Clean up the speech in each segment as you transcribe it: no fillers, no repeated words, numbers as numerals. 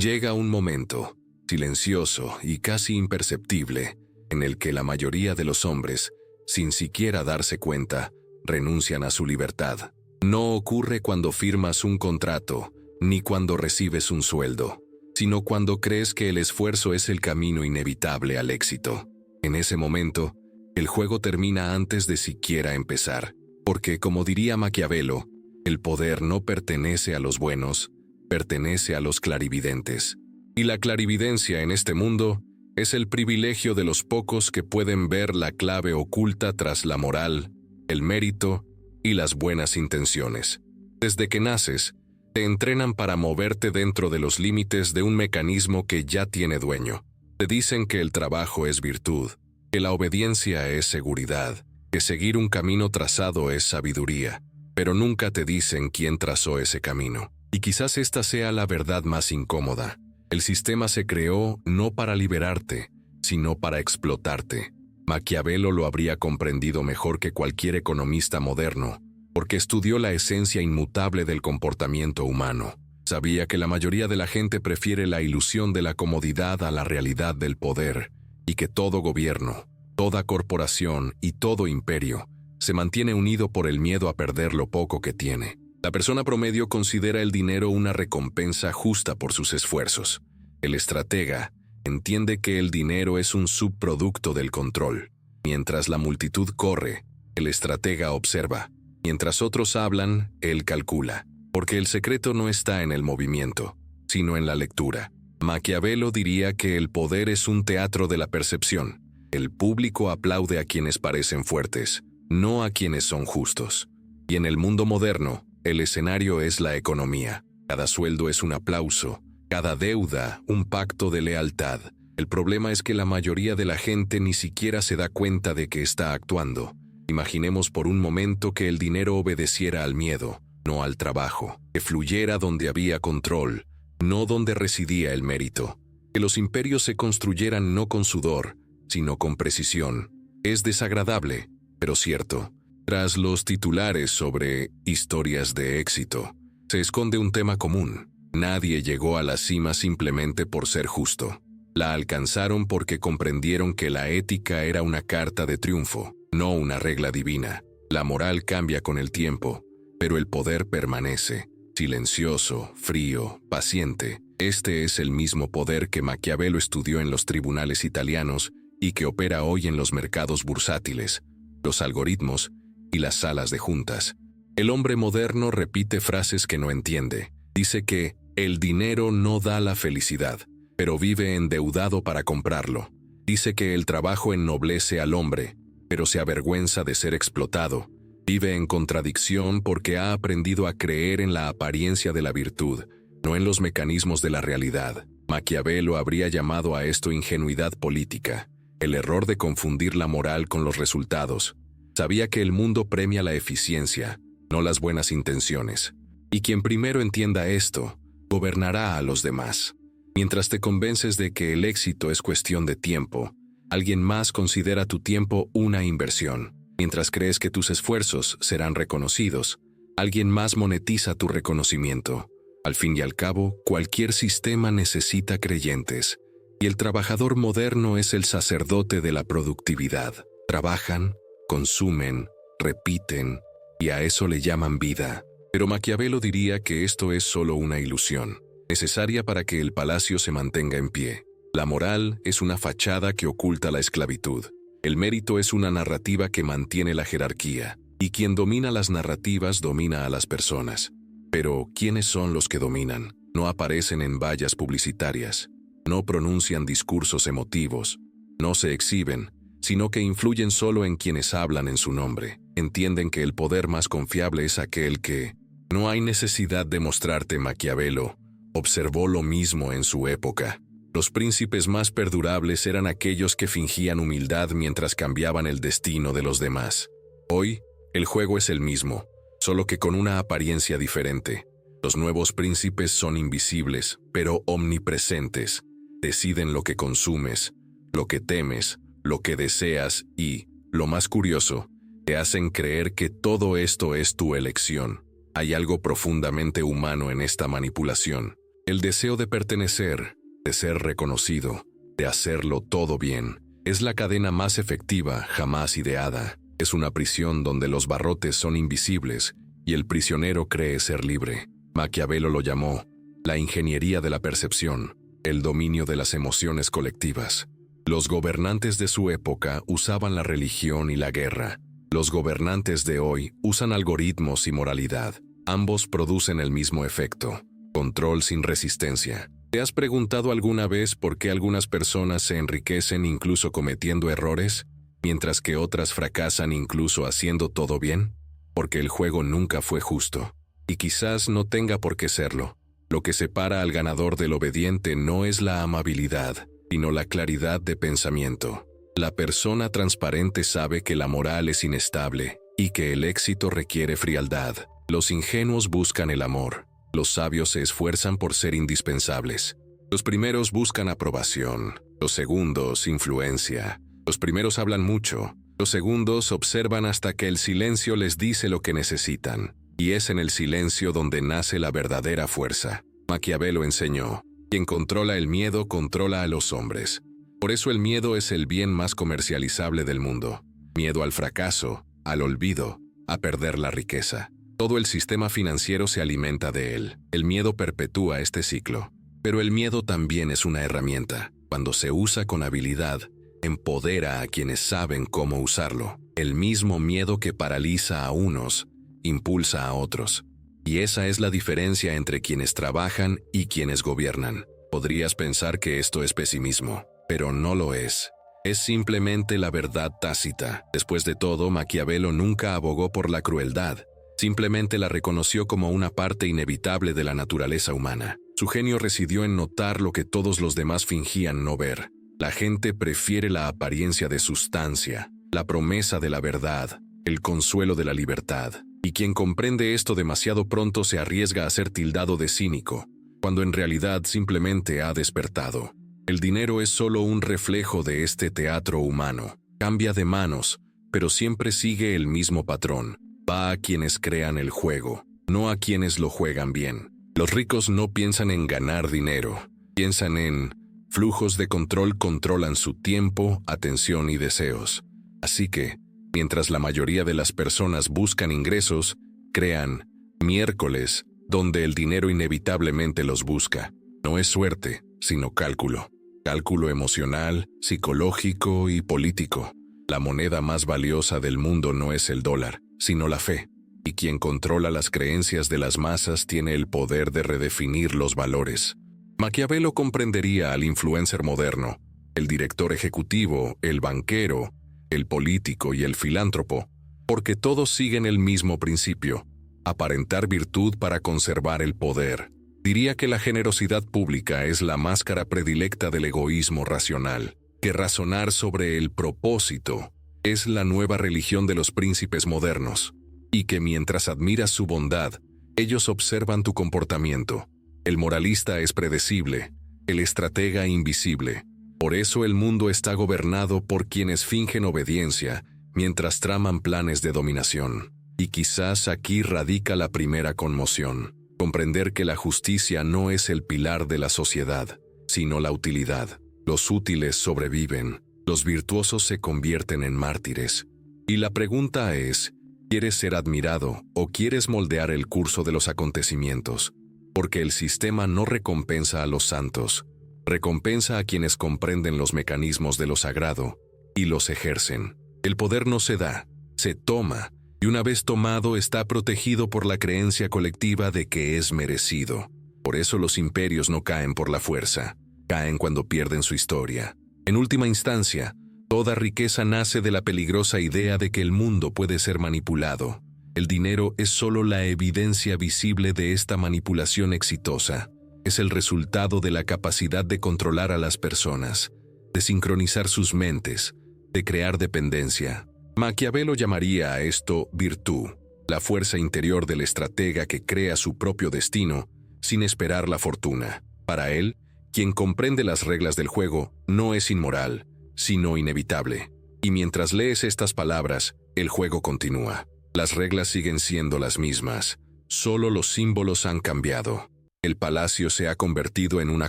Llega un momento, silencioso y casi imperceptible, en el que la mayoría de los hombres, sin siquiera darse cuenta, renuncian a su libertad. No ocurre cuando firmas un contrato, ni cuando recibes un sueldo, sino cuando crees que el esfuerzo es el camino inevitable al éxito. En ese momento, el juego termina antes de siquiera empezar, porque, como diría Maquiavelo, el poder no pertenece a los buenos, pertenece a los clarividentes. Y la clarividencia en este mundo es el privilegio de los pocos que pueden ver la clave oculta tras la moral, el mérito y las buenas intenciones. Desde que naces, te entrenan para moverte dentro de los límites de un mecanismo que ya tiene dueño. Te dicen que el trabajo es virtud, que la obediencia es seguridad, que seguir un camino trazado es sabiduría, pero nunca te dicen quién trazó ese camino. Y quizás esta sea la verdad más incómoda. El sistema se creó no para liberarte, sino para explotarte. Maquiavelo lo habría comprendido mejor que cualquier economista moderno, porque estudió la esencia inmutable del comportamiento humano. Sabía que la mayoría de la gente prefiere la ilusión de la comodidad a la realidad del poder, y que todo gobierno, toda corporación y todo imperio se mantiene unido por el miedo a perder lo poco que tiene. La persona promedio considera el dinero una recompensa justa por sus esfuerzos. El estratega entiende que el dinero es un subproducto del control. Mientras la multitud corre, el estratega observa. Mientras otros hablan, él calcula. Porque el secreto no está en el movimiento, sino en la lectura. Maquiavelo diría que el poder es un teatro de la percepción. El público aplaude a quienes parecen fuertes, no a quienes son justos. Y en el mundo moderno, el escenario es la economía. Cada sueldo es un aplauso, cada deuda un pacto de lealtad. El problema es que la mayoría de la gente ni siquiera se da cuenta de que está actuando. Imaginemos por un momento que el dinero obedeciera al miedo, no al trabajo, que fluyera donde había control, no donde residía el mérito. Que los imperios se construyeran no con sudor, sino con precisión. Es desagradable, pero cierto. Tras los titulares sobre historias de éxito, se esconde un tema común. Nadie llegó a la cima simplemente por ser justo. La alcanzaron porque comprendieron que la ética era una carta de triunfo, no una regla divina. La moral cambia con el tiempo, pero el poder permanece, silencioso, frío, paciente. Este es el mismo poder que Maquiavelo estudió en los tribunales italianos y que opera hoy en los mercados bursátiles, los algoritmos y las salas de juntas. El hombre moderno repite frases que no entiende. Dice que el dinero no da la felicidad, pero vive endeudado para comprarlo. Dice que el trabajo ennoblece al hombre, pero se avergüenza de ser explotado. Vive en contradicción porque ha aprendido a creer en la apariencia de la virtud, no en los mecanismos de la realidad. Maquiavelo habría llamado a esto ingenuidad política, el error de confundir la moral con los resultados. Sabía que el mundo premia la eficiencia, no las buenas intenciones. Y quien primero entienda esto, gobernará a los demás. Mientras te convences de que el éxito es cuestión de tiempo, alguien más considera tu tiempo una inversión. Mientras crees que tus esfuerzos serán reconocidos, alguien más monetiza tu reconocimiento. Al fin y al cabo, cualquier sistema necesita creyentes, y el trabajador moderno es el sacerdote de la productividad. Trabajan, consumen, repiten, y a eso le llaman vida. Pero Maquiavelo diría que esto es solo una ilusión, necesaria para que el palacio se mantenga en pie. La moral es una fachada que oculta la esclavitud. El mérito es una narrativa que mantiene la jerarquía, y quien domina las narrativas domina a las personas. Pero, ¿quiénes son los que dominan? No aparecen en vallas publicitarias, no pronuncian discursos emotivos, no se exhiben, sino que influyen solo en quienes hablan en su nombre. Entienden que el poder más confiable es aquel que... No hay necesidad de mostrarte. Maquiavelo observó lo mismo en su época. Los príncipes más perdurables eran aquellos que fingían humildad mientras cambiaban el destino de los demás. Hoy, el juego es el mismo, solo que con una apariencia diferente. Los nuevos príncipes son invisibles, pero omnipresentes. Deciden lo que consumes, lo que temes, lo que deseas y, lo más curioso, te hacen creer que todo esto es tu elección. Hay algo profundamente humano en esta manipulación. El deseo de pertenecer, de ser reconocido, de hacerlo todo bien, es la cadena más efectiva jamás ideada. Es una prisión donde los barrotes son invisibles y el prisionero cree ser libre. Maquiavelo lo llamó la ingeniería de la percepción, el dominio de las emociones colectivas. Los gobernantes de su época usaban la religión y la guerra. Los gobernantes de hoy usan algoritmos y moralidad. Ambos producen el mismo efecto: control sin resistencia. ¿Te has preguntado alguna vez por qué algunas personas se enriquecen incluso cometiendo errores, mientras que otras fracasan incluso haciendo todo bien? Porque el juego nunca fue justo, y quizás no tenga por qué serlo. Lo que separa al ganador del obediente no es la amabilidad, sino la claridad de pensamiento. La persona transparente sabe que la moral es inestable y que el éxito requiere frialdad. Los ingenuos buscan el amor. Los sabios se esfuerzan por ser indispensables. Los primeros buscan aprobación, los segundos influencia. Los primeros hablan mucho, los segundos observan hasta que el silencio les dice lo que necesitan. Y es en el silencio donde nace la verdadera fuerza. Maquiavelo enseñó: quien controla el miedo controla a los hombres. Por eso el miedo es el bien más comercializable del mundo. Miedo al fracaso, al olvido, a perder la riqueza. Todo el sistema financiero se alimenta de él. El miedo perpetúa este ciclo. Pero el miedo también es una herramienta. Cuando se usa con habilidad, empodera a quienes saben cómo usarlo. El mismo miedo que paraliza a unos, impulsa a otros. Y esa es la diferencia entre quienes trabajan y quienes gobiernan. Podrías pensar que esto es pesimismo, pero no lo es. Es simplemente la verdad tácita. Después de todo, Maquiavelo nunca abogó por la crueldad. Simplemente la reconoció como una parte inevitable de la naturaleza humana. Su genio residió en notar lo que todos los demás fingían no ver. La gente prefiere la apariencia de sustancia, la promesa de la verdad, el consuelo de la libertad. Y quien comprende esto demasiado pronto se arriesga a ser tildado de cínico, cuando en realidad simplemente ha despertado. El dinero es solo un reflejo de este teatro humano. Cambia de manos, pero siempre sigue el mismo patrón. Va a quienes crean el juego, no a quienes lo juegan bien. Los ricos no piensan en ganar dinero, piensan en flujos de control. Controlan su tiempo, atención y deseos. Así que, mientras la mayoría de las personas buscan ingresos, crean miércoles, donde el dinero inevitablemente los busca. No es suerte, sino cálculo. Cálculo emocional, psicológico y político. La moneda más valiosa del mundo no es el dólar, sino la fe. Y quien controla las creencias de las masas tiene el poder de redefinir los valores. Maquiavelo comprendería al influencer moderno, el director ejecutivo, el banquero, el político y el filántropo, porque todos siguen el mismo principio: aparentar virtud para conservar el poder. Diría que la generosidad pública es la máscara predilecta del egoísmo racional, que razonar sobre el propósito es la nueva religión de los príncipes modernos, y que mientras admiras su bondad, ellos observan tu comportamiento. El moralista es predecible, el estratega invisible. Por eso el mundo está gobernado por quienes fingen obediencia mientras traman planes de dominación. Y quizás aquí radica la primera conmoción: comprender que la justicia no es el pilar de la sociedad, sino la utilidad. Los útiles sobreviven, los virtuosos se convierten en mártires. Y la pregunta es: ¿quieres ser admirado o quieres moldear el curso de los acontecimientos? Porque el sistema no recompensa a los santos, recompensa a quienes comprenden los mecanismos de lo sagrado y los ejercen. El poder no se da, se toma, y una vez tomado está protegido por la creencia colectiva de que es merecido. Por eso los imperios no caen por la fuerza, caen cuando pierden su historia. En última instancia, toda riqueza nace de la peligrosa idea de que el mundo puede ser manipulado. El dinero es solo la evidencia visible de esta manipulación exitosa. Es el resultado de la capacidad de controlar a las personas, de sincronizar sus mentes, de crear dependencia. Maquiavelo llamaría a esto virtud, la fuerza interior del estratega que crea su propio destino sin esperar la fortuna. Para él, quien comprende las reglas del juego no es inmoral, sino inevitable. Y mientras lees estas palabras, el juego continúa. Las reglas siguen siendo las mismas, solo los símbolos han cambiado. El palacio se ha convertido en una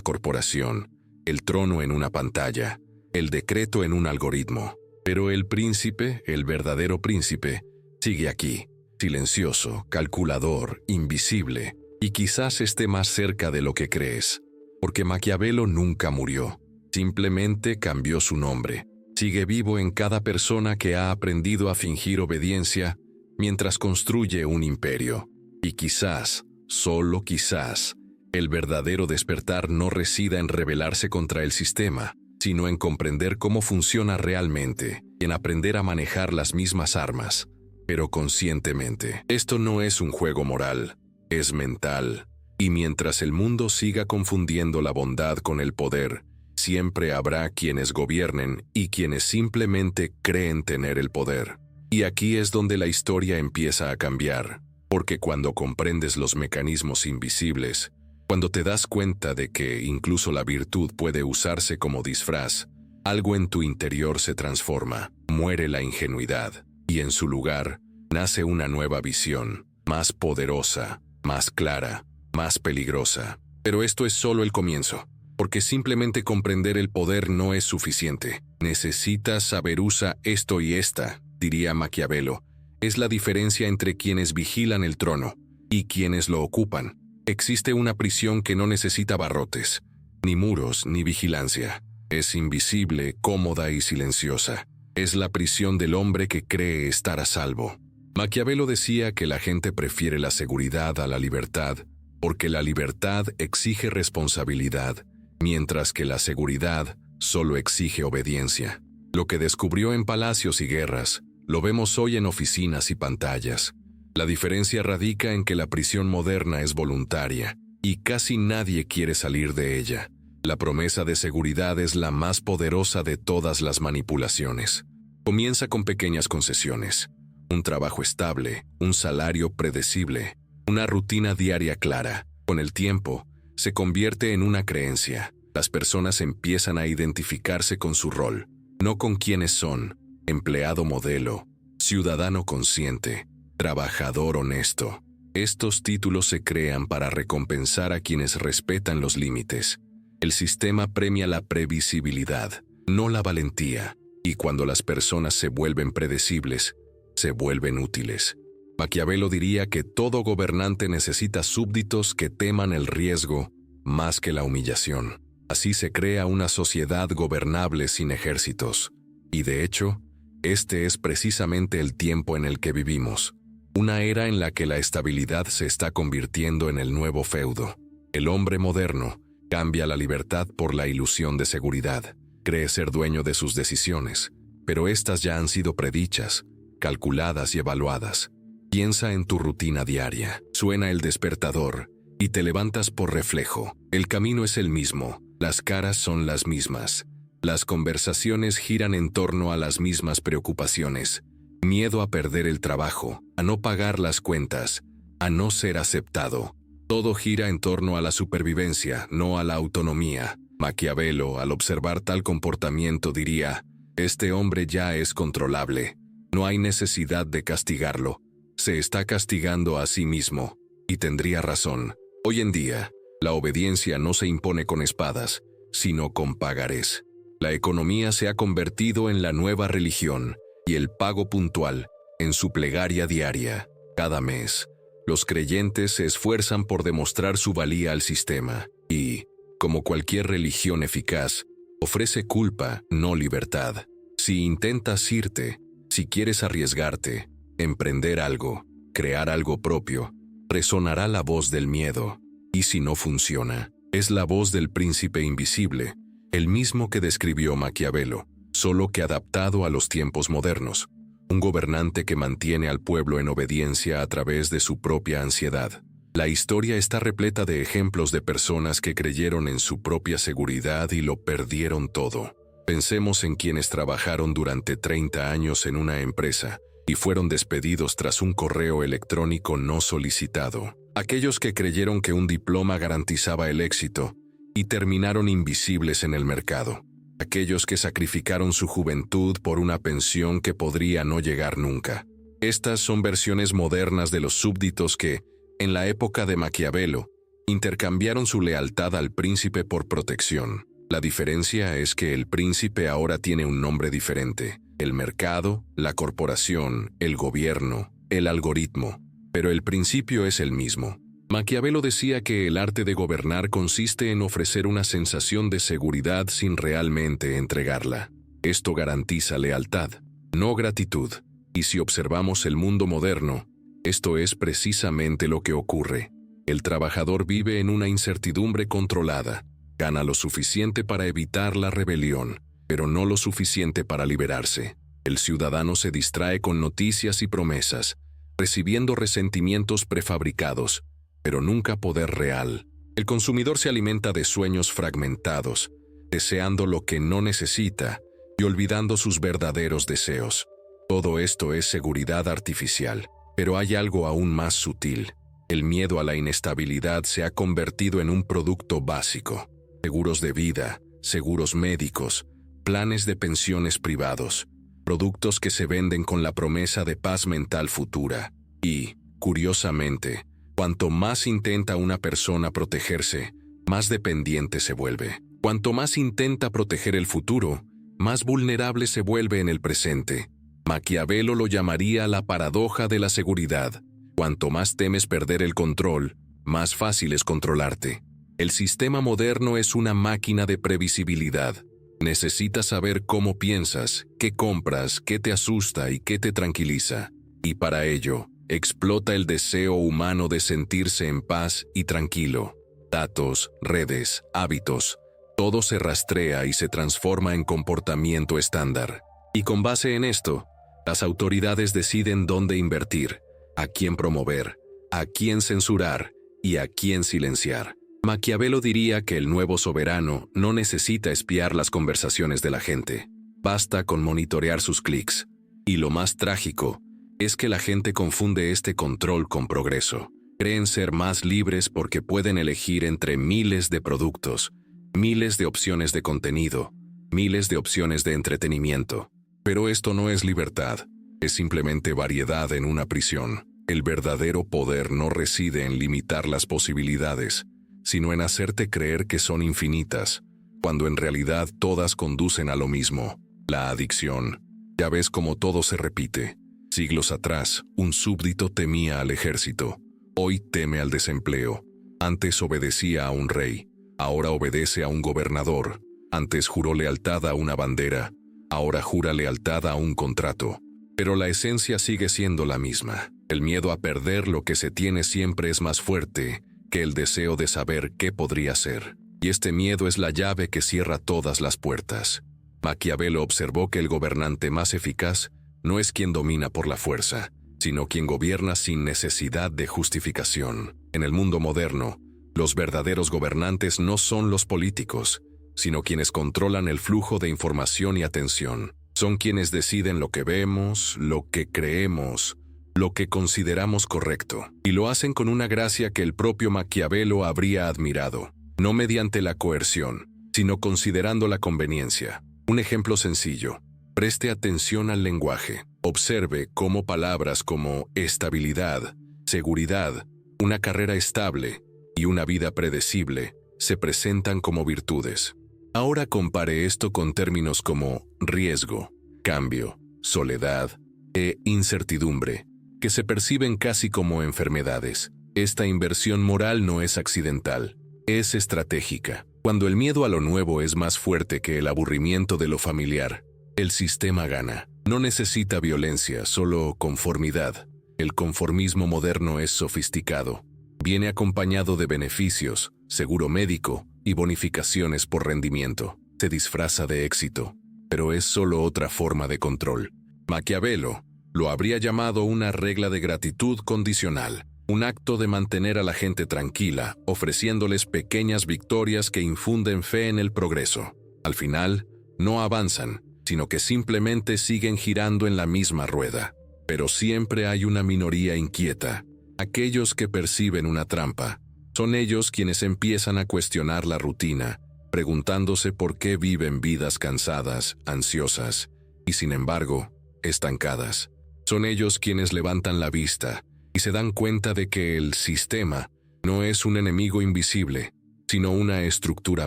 corporación, el trono en una pantalla, el decreto en un algoritmo. Pero el príncipe, el verdadero príncipe, sigue aquí, silencioso, calculador, invisible, y quizás esté más cerca de lo que crees. Porque Maquiavelo nunca murió, simplemente cambió su nombre. Sigue vivo en cada persona que ha aprendido a fingir obediencia mientras construye un imperio. Y quizás, solo quizás, el verdadero despertar no resida en rebelarse contra el sistema, sino en comprender cómo funciona realmente, en aprender a manejar las mismas armas, pero conscientemente. Esto no es un juego moral, es mental. Y mientras el mundo siga confundiendo la bondad con el poder, siempre habrá quienes gobiernen y quienes simplemente creen tener el poder. Y aquí es donde la historia empieza a cambiar, porque cuando comprendes los mecanismos invisibles, cuando te das cuenta de que incluso la virtud puede usarse como disfraz, algo en tu interior se transforma, muere la ingenuidad, y en su lugar nace una nueva visión, más poderosa, más clara, más peligrosa. Pero esto es solo el comienzo. Porque simplemente comprender el poder no es suficiente. Necesitas saber usar esto y esta, diría Maquiavelo. Es la diferencia entre quienes vigilan el trono y quienes lo ocupan. Existe una prisión que no necesita barrotes, ni muros, ni vigilancia. Es invisible, cómoda y silenciosa. Es la prisión del hombre que cree estar a salvo. Maquiavelo decía que la gente prefiere la seguridad a la libertad, porque la libertad exige responsabilidad, mientras que la seguridad solo exige obediencia. Lo que descubrió en palacios y guerras, lo vemos hoy en oficinas y pantallas. La diferencia radica en que la prisión moderna es voluntaria, y casi nadie quiere salir de ella. La promesa de seguridad es la más poderosa de todas las manipulaciones. Comienza con pequeñas concesiones, un trabajo estable, un salario predecible, una rutina diaria clara. Con el tiempo, se convierte en una creencia. Las personas empiezan a identificarse con su rol, no con quiénes son: empleado modelo, ciudadano consciente, trabajador honesto. Estos títulos se crean para recompensar a quienes respetan los límites. El sistema premia la previsibilidad, no la valentía, y cuando las personas se vuelven predecibles, se vuelven útiles. Maquiavelo diría que todo gobernante necesita súbditos que teman el riesgo más que la humillación. Así se crea una sociedad gobernable sin ejércitos. Y de hecho, este es precisamente el tiempo en el que vivimos. Una era en la que la estabilidad se está convirtiendo en el nuevo feudo. El hombre moderno cambia la libertad por la ilusión de seguridad. Cree ser dueño de sus decisiones, pero estas ya han sido predichas, calculadas y evaluadas. Piensa en tu rutina diaria. Suena el despertador y te levantas por reflejo. El camino es el mismo, las caras son las mismas. Las conversaciones giran en torno a las mismas preocupaciones. Miedo a perder el trabajo, a no pagar las cuentas, a no ser aceptado. Todo gira en torno a la supervivencia, no a la autonomía. Maquiavelo, al observar tal comportamiento, diría: este hombre ya es controlable. No hay necesidad de castigarlo. Se está castigando a sí mismo. Y tendría razón. Hoy en día, la obediencia no se impone con espadas, sino con pagarés. La economía se ha convertido en la nueva religión y el pago puntual en su plegaria diaria. Cada mes, los creyentes se esfuerzan por demostrar su valía al sistema y, como cualquier religión eficaz, ofrece culpa, no libertad. Si intentas irte, si quieres arriesgarte, emprender algo, crear algo propio, resonará la voz del miedo. Y si no funciona, es la voz del príncipe invisible, el mismo que describió Maquiavelo, solo que adaptado a los tiempos modernos. Un gobernante que mantiene al pueblo en obediencia a través de su propia ansiedad. La historia está repleta de ejemplos de personas que creyeron en su propia seguridad y lo perdieron todo. Pensemos en quienes trabajaron durante 30 años en una empresa y fueron despedidos tras un correo electrónico no solicitado. Aquellos que creyeron que un diploma garantizaba el éxito y terminaron invisibles en el mercado. Aquellos que sacrificaron su juventud por una pensión que podría no llegar nunca. Estas son versiones modernas de los súbditos que, en la época de Maquiavelo, Intercambiaron su lealtad al príncipe por protección. La diferencia es que el príncipe ahora tiene un nombre diferente: el mercado, la corporación, el gobierno, el algoritmo. Pero el principio es el mismo. Maquiavelo decía que el arte de gobernar consiste en ofrecer una sensación de seguridad sin realmente entregarla. Esto garantiza lealtad, no gratitud. Y si observamos el mundo moderno, esto es precisamente lo que ocurre. El trabajador vive en una incertidumbre controlada. Gana lo suficiente para evitar la rebelión, pero no lo suficiente para liberarse. El ciudadano se distrae con noticias y promesas, recibiendo resentimientos prefabricados, pero nunca poder real. El consumidor se alimenta de sueños fragmentados, deseando lo que no necesita y olvidando sus verdaderos deseos. Todo esto es seguridad artificial, pero hay algo aún más sutil. El miedo a la inestabilidad se ha convertido en un producto básico. Seguros de vida, seguros médicos, planes de pensiones privados, productos que se venden con la promesa de paz mental futura. Y, curiosamente, cuanto más intenta una persona protegerse, más dependiente se vuelve. Cuanto más intenta proteger el futuro, más vulnerable se vuelve en el presente. Maquiavelo lo llamaría la paradoja de la seguridad. Cuanto más temes perder el control, más fácil es controlarte. El sistema moderno es una máquina de previsibilidad. Necesitas saber cómo piensas, qué compras, qué te asusta y qué te tranquiliza. Y para ello, explota el deseo humano de sentirse en paz y tranquilo. Datos, redes, hábitos, todo se rastrea y se transforma en comportamiento estándar. Y con base en esto, las autoridades deciden dónde invertir, a quién promover, a quién censurar y a quién silenciar. Maquiavelo diría que el nuevo soberano no necesita espiar las conversaciones de la gente. Basta con monitorear sus clics. Y lo más trágico es que la gente confunde este control con progreso. Creen ser más libres porque pueden elegir entre miles de productos, miles de opciones de contenido, miles de opciones de entretenimiento. Pero esto no es libertad, es simplemente variedad en una prisión. El verdadero poder no reside en limitar las posibilidades, sino en hacerte creer que son infinitas, cuando en realidad todas conducen a lo mismo: la adicción. Ya ves cómo todo se repite. Siglos atrás, un súbdito temía al ejército. Hoy teme al desempleo. Antes obedecía a un rey. Ahora obedece a un gobernador. Antes juró lealtad a una bandera. Ahora jura lealtad a un contrato. Pero la esencia sigue siendo la misma. El miedo a perder lo que se tiene siempre es más fuerte que el deseo de saber qué podría ser. Y este miedo es la llave que cierra todas las puertas. Maquiavelo observó que el gobernante más eficaz no es quien domina por la fuerza, sino quien gobierna sin necesidad de justificación. En el mundo moderno, los verdaderos gobernantes no son los políticos, sino quienes controlan el flujo de información y atención. Son quienes deciden lo que vemos, lo que creemos, lo que consideramos correcto. Y lo hacen con una gracia que el propio Maquiavelo habría admirado. No mediante la coerción, sino considerando la conveniencia. Un ejemplo sencillo. Preste atención al lenguaje. Observe cómo palabras como estabilidad, seguridad, una carrera estable y una vida predecible se presentan como virtudes. Ahora compare esto con términos como riesgo, cambio, soledad e incertidumbre, que se perciben casi como enfermedades. Esta inversión moral no es accidental, es estratégica. Cuando el miedo a lo nuevo es más fuerte que el aburrimiento de lo familiar, el sistema gana. No necesita violencia, solo conformidad. El conformismo moderno es sofisticado. Viene acompañado de beneficios, seguro médico y bonificaciones por rendimiento. Se disfraza de éxito, pero es solo otra forma de control. Maquiavelo lo habría llamado una regla de gratitud condicional, un acto de mantener a la gente tranquila, ofreciéndoles pequeñas victorias que infunden fe en el progreso. Al final, no avanzan, sino que simplemente siguen girando en la misma rueda. Pero siempre hay una minoría inquieta, aquellos que perciben una trampa. Son ellos quienes empiezan a cuestionar la rutina, preguntándose por qué viven vidas cansadas, ansiosas y, sin embargo, estancadas. Son ellos quienes levantan la vista y se dan cuenta de que el sistema no es un enemigo invisible, sino una estructura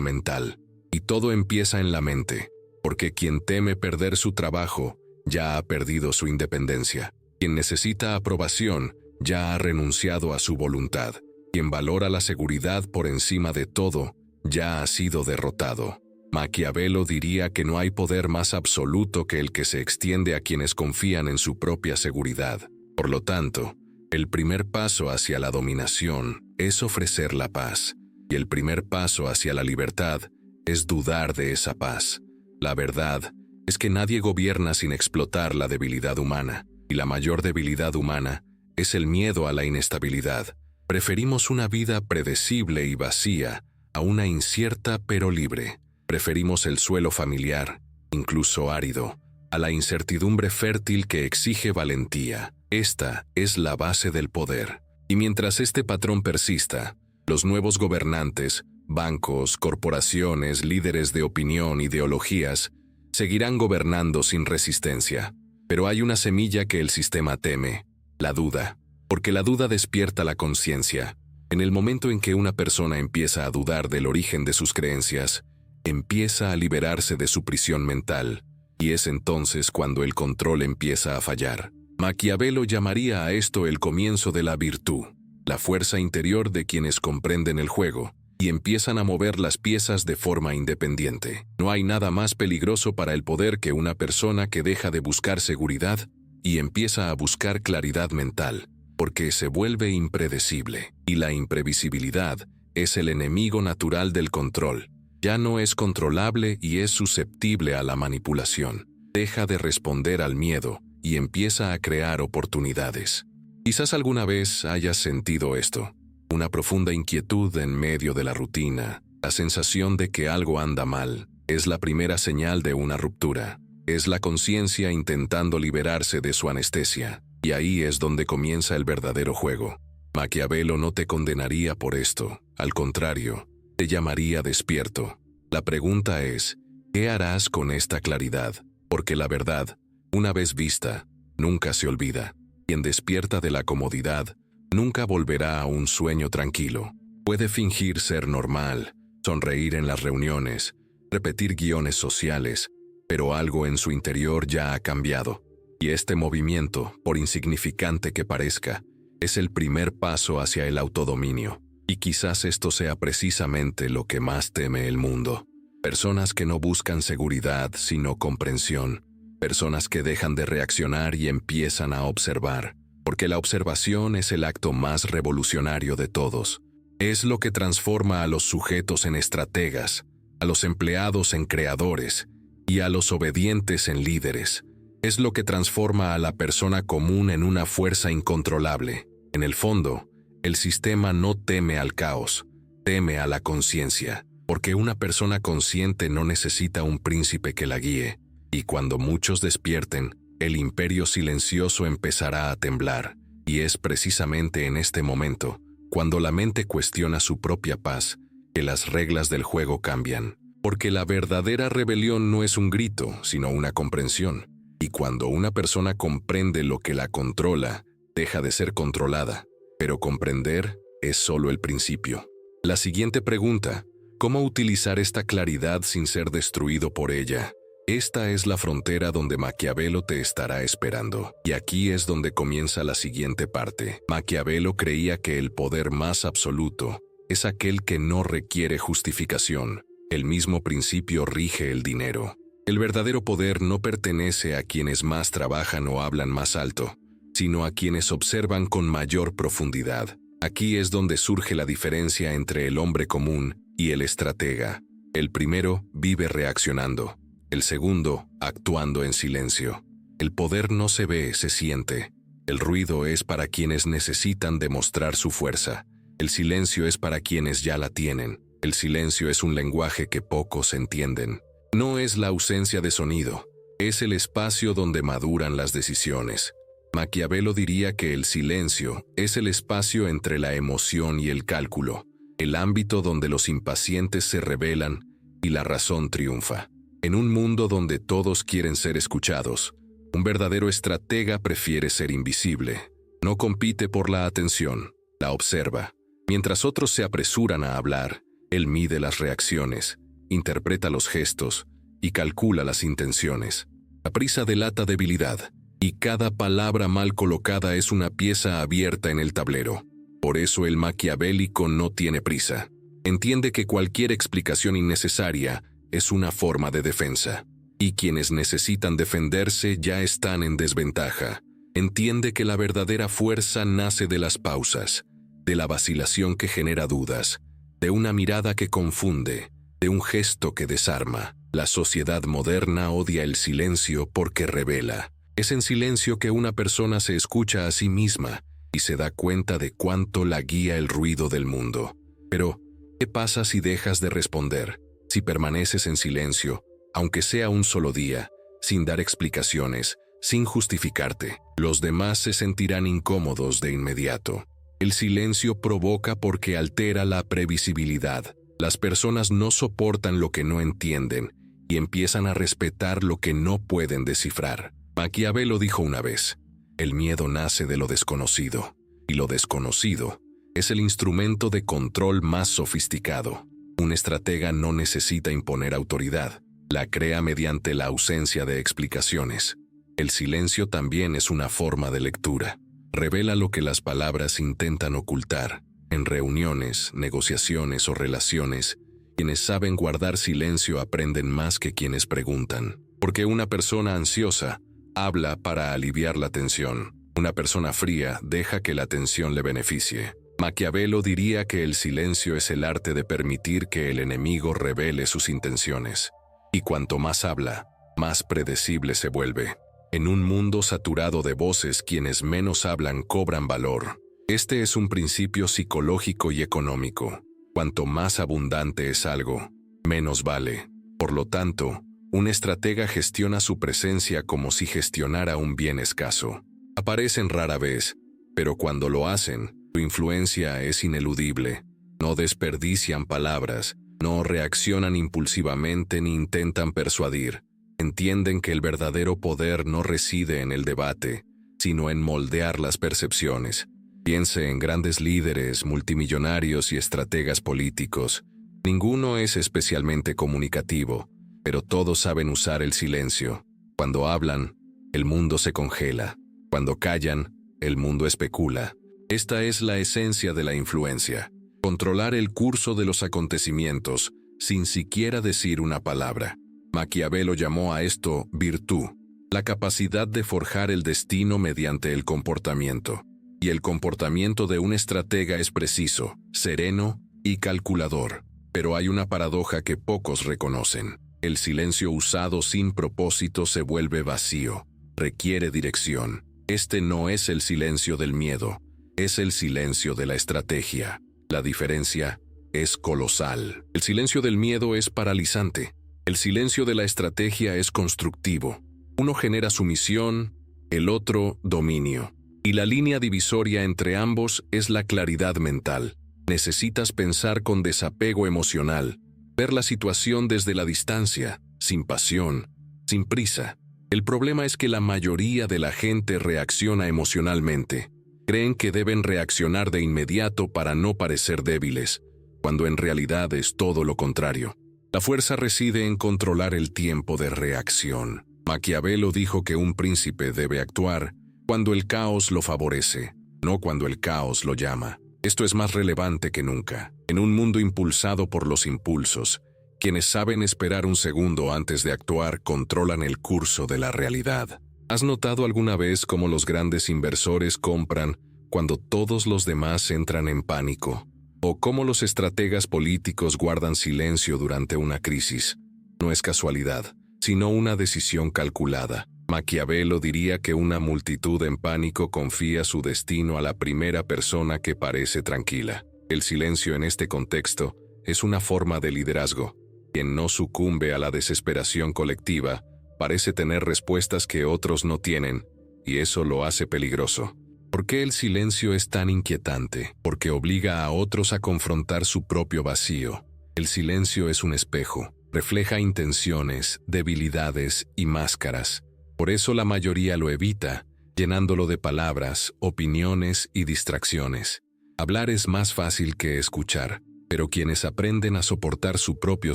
mental. Y todo empieza en la mente, porque quien teme perder su trabajo ya ha perdido su independencia. Quien necesita aprobación ya ha renunciado a su voluntad. Quien valora la seguridad por encima de todo ya ha sido derrotado. Maquiavelo diría que no hay poder más absoluto que el que se extiende a quienes confían en su propia seguridad. Por lo tanto, el primer paso hacia la dominación es ofrecer la paz, y el primer paso hacia la libertad es dudar de esa paz. La verdad es que nadie gobierna sin explotar la debilidad humana, y la mayor debilidad humana es el miedo a la inestabilidad. Preferimos una vida predecible y vacía a una incierta pero libre. Preferimos el suelo familiar, incluso árido, a la incertidumbre fértil que exige valentía. Esta es la base del poder. Y mientras este patrón persista, los nuevos gobernantes, bancos, corporaciones, líderes de opinión, ideologías, seguirán gobernando sin resistencia. Pero hay una semilla que el sistema teme: la duda. Porque la duda despierta la conciencia. En el momento en que una persona empieza a dudar del origen de sus creencias, empieza a liberarse de su prisión mental, y es entonces cuando el control empieza a fallar. Maquiavelo llamaría a esto el comienzo de la virtud, la fuerza interior de quienes comprenden el juego y empiezan a mover las piezas de forma independiente. No hay nada más peligroso para el poder que una persona que deja de buscar seguridad y empieza a buscar claridad mental, porque se vuelve impredecible, y la imprevisibilidad es el enemigo natural del control. Ya no es controlable y es susceptible a la manipulación. Deja de responder al miedo y empieza a crear oportunidades. Quizás alguna vez hayas sentido esto, una profunda inquietud en medio de la rutina. La sensación de que algo anda mal es la primera señal de una ruptura. Es la conciencia intentando liberarse de su anestesia, y ahí es donde comienza el verdadero juego. Maquiavelo no te condenaría por esto, al contrario, te llamaría despierto. La pregunta es, ¿qué harás con esta claridad? Porque la verdad, una vez vista, nunca se olvida. Quien despierta de la comodidad, nunca volverá a un sueño tranquilo. Puede fingir ser normal, sonreír en las reuniones, repetir guiones sociales, pero algo en su interior ya ha cambiado. Y este movimiento, por insignificante que parezca, es el primer paso hacia el autodominio. Y quizás esto sea precisamente lo que más teme el mundo. Personas que no buscan seguridad, sino comprensión. Personas que dejan de reaccionar y empiezan a observar. Porque la observación es el acto más revolucionario de todos. Es lo que transforma a los sujetos en estrategas, a los empleados en creadores y a los obedientes en líderes. Es lo que transforma a la persona común en una fuerza incontrolable. En el fondo, el sistema no teme al caos, teme a la conciencia, porque una persona consciente no necesita un príncipe que la guíe, y cuando muchos despierten, el imperio silencioso empezará a temblar, y es precisamente en este momento, cuando la mente cuestiona su propia paz, que las reglas del juego cambian, porque la verdadera rebelión no es un grito, sino una comprensión, y cuando una persona comprende lo que la controla, deja de ser controlada. Pero comprender es solo el principio. La siguiente pregunta: ¿cómo utilizar esta claridad sin ser destruido por ella? Esta es la frontera donde Maquiavelo te estará esperando. Y aquí es donde comienza la siguiente parte. Maquiavelo creía que el poder más absoluto es aquel que no requiere justificación. El mismo principio rige el dinero. El verdadero poder no pertenece a quienes más trabajan o hablan más alto, sino a quienes observan con mayor profundidad. Aquí es donde surge la diferencia entre el hombre común y el estratega. El primero vive reaccionando, el segundo actuando en silencio. El poder no se ve, se siente. El ruido es para quienes necesitan demostrar su fuerza. El silencio es para quienes ya la tienen. El silencio es un lenguaje que pocos entienden. No es la ausencia de sonido, es el espacio donde maduran las decisiones. Maquiavelo diría que el silencio es el espacio entre la emoción y el cálculo, el ámbito donde los impacientes se rebelan y la razón triunfa. En un mundo donde todos quieren ser escuchados, un verdadero estratega prefiere ser invisible. No compite por la atención, la observa. Mientras otros se apresuran a hablar, él mide las reacciones, interpreta los gestos y calcula las intenciones. La prisa delata debilidad, y cada palabra mal colocada es una pieza abierta en el tablero. Por eso el maquiavélico no tiene prisa. Entiende que cualquier explicación innecesaria es una forma de defensa, y quienes necesitan defenderse ya están en desventaja. Entiende que la verdadera fuerza nace de las pausas, de la vacilación que genera dudas, de una mirada que confunde, de un gesto que desarma. La sociedad moderna odia el silencio porque revela. Es en silencio que una persona se escucha a sí misma y se da cuenta de cuánto la guía el ruido del mundo. Pero, ¿qué pasa si dejas de responder? Si permaneces en silencio, aunque sea un solo día, sin dar explicaciones, sin justificarte, los demás se sentirán incómodos de inmediato. El silencio provoca porque altera la previsibilidad. Las personas no soportan lo que no entienden y empiezan a respetar lo que no pueden descifrar. Maquiavelo dijo una vez: el miedo nace de lo desconocido, y lo desconocido es el instrumento de control más sofisticado. Un estratega no necesita imponer autoridad, la crea mediante la ausencia de explicaciones. El silencio también es una forma de lectura. Revela lo que las palabras intentan ocultar. En reuniones, negociaciones o relaciones, quienes saben guardar silencio aprenden más que quienes preguntan. Porque una persona ansiosa habla para aliviar la tensión. Una persona fría deja que la tensión le beneficie. Maquiavelo diría que el silencio es el arte de permitir que el enemigo revele sus intenciones. Y cuanto más habla, más predecible se vuelve. En un mundo saturado de voces, quienes menos hablan cobran valor. Este es un principio psicológico y económico. Cuanto más abundante es algo, menos vale. Por lo tanto, un estratega gestiona su presencia como si gestionara un bien escaso. Aparecen rara vez, pero cuando lo hacen, su influencia es ineludible. No desperdician palabras, no reaccionan impulsivamente ni intentan persuadir. Entienden que el verdadero poder no reside en el debate, sino en moldear las percepciones. Piense en grandes líderes, multimillonarios y estrategas políticos. Ninguno es especialmente comunicativo, pero todos saben usar el silencio. Cuando hablan, el mundo se congela. Cuando callan, el mundo especula. Esta es la esencia de la influencia: controlar el curso de los acontecimientos sin siquiera decir una palabra. Maquiavelo llamó a esto virtud, la capacidad de forjar el destino mediante el comportamiento. Y el comportamiento de un estratega es preciso, sereno y calculador. Pero hay una paradoja que pocos reconocen. El silencio usado sin propósito se vuelve vacío, requiere dirección. Este no es el silencio del miedo, es el silencio de la estrategia. La diferencia es colosal. El silencio del miedo es paralizante. El silencio de la estrategia es constructivo. Uno genera sumisión, el otro dominio. Y la línea divisoria entre ambos es la claridad mental. Necesitas pensar con desapego emocional, ver la situación desde la distancia, sin pasión, sin prisa. El problema es que la mayoría de la gente reacciona emocionalmente. Creen que deben reaccionar de inmediato para no parecer débiles, cuando en realidad es todo lo contrario. La fuerza reside en controlar el tiempo de reacción. Maquiavelo dijo que un príncipe debe actuar cuando el caos lo favorece, no cuando el caos lo llama. Esto es más relevante que nunca. En un mundo impulsado por los impulsos, quienes saben esperar un segundo antes de actuar controlan el curso de la realidad. ¿Has notado alguna vez cómo los grandes inversores compran cuando todos los demás entran en pánico? ¿O cómo los estrategas políticos guardan silencio durante una crisis? No es casualidad, sino una decisión calculada. Maquiavelo diría que una multitud en pánico confía su destino a la primera persona que parece tranquila. El silencio en este contexto es una forma de liderazgo. Quien no sucumbe a la desesperación colectiva parece tener respuestas que otros no tienen, y eso lo hace peligroso. ¿Por qué el silencio es tan inquietante? Porque obliga a otros a confrontar su propio vacío. El silencio es un espejo, refleja intenciones, debilidades y máscaras. Por eso la mayoría lo evita, llenándolo de palabras, opiniones y distracciones. Hablar es más fácil que escuchar, pero quienes aprenden a soportar su propio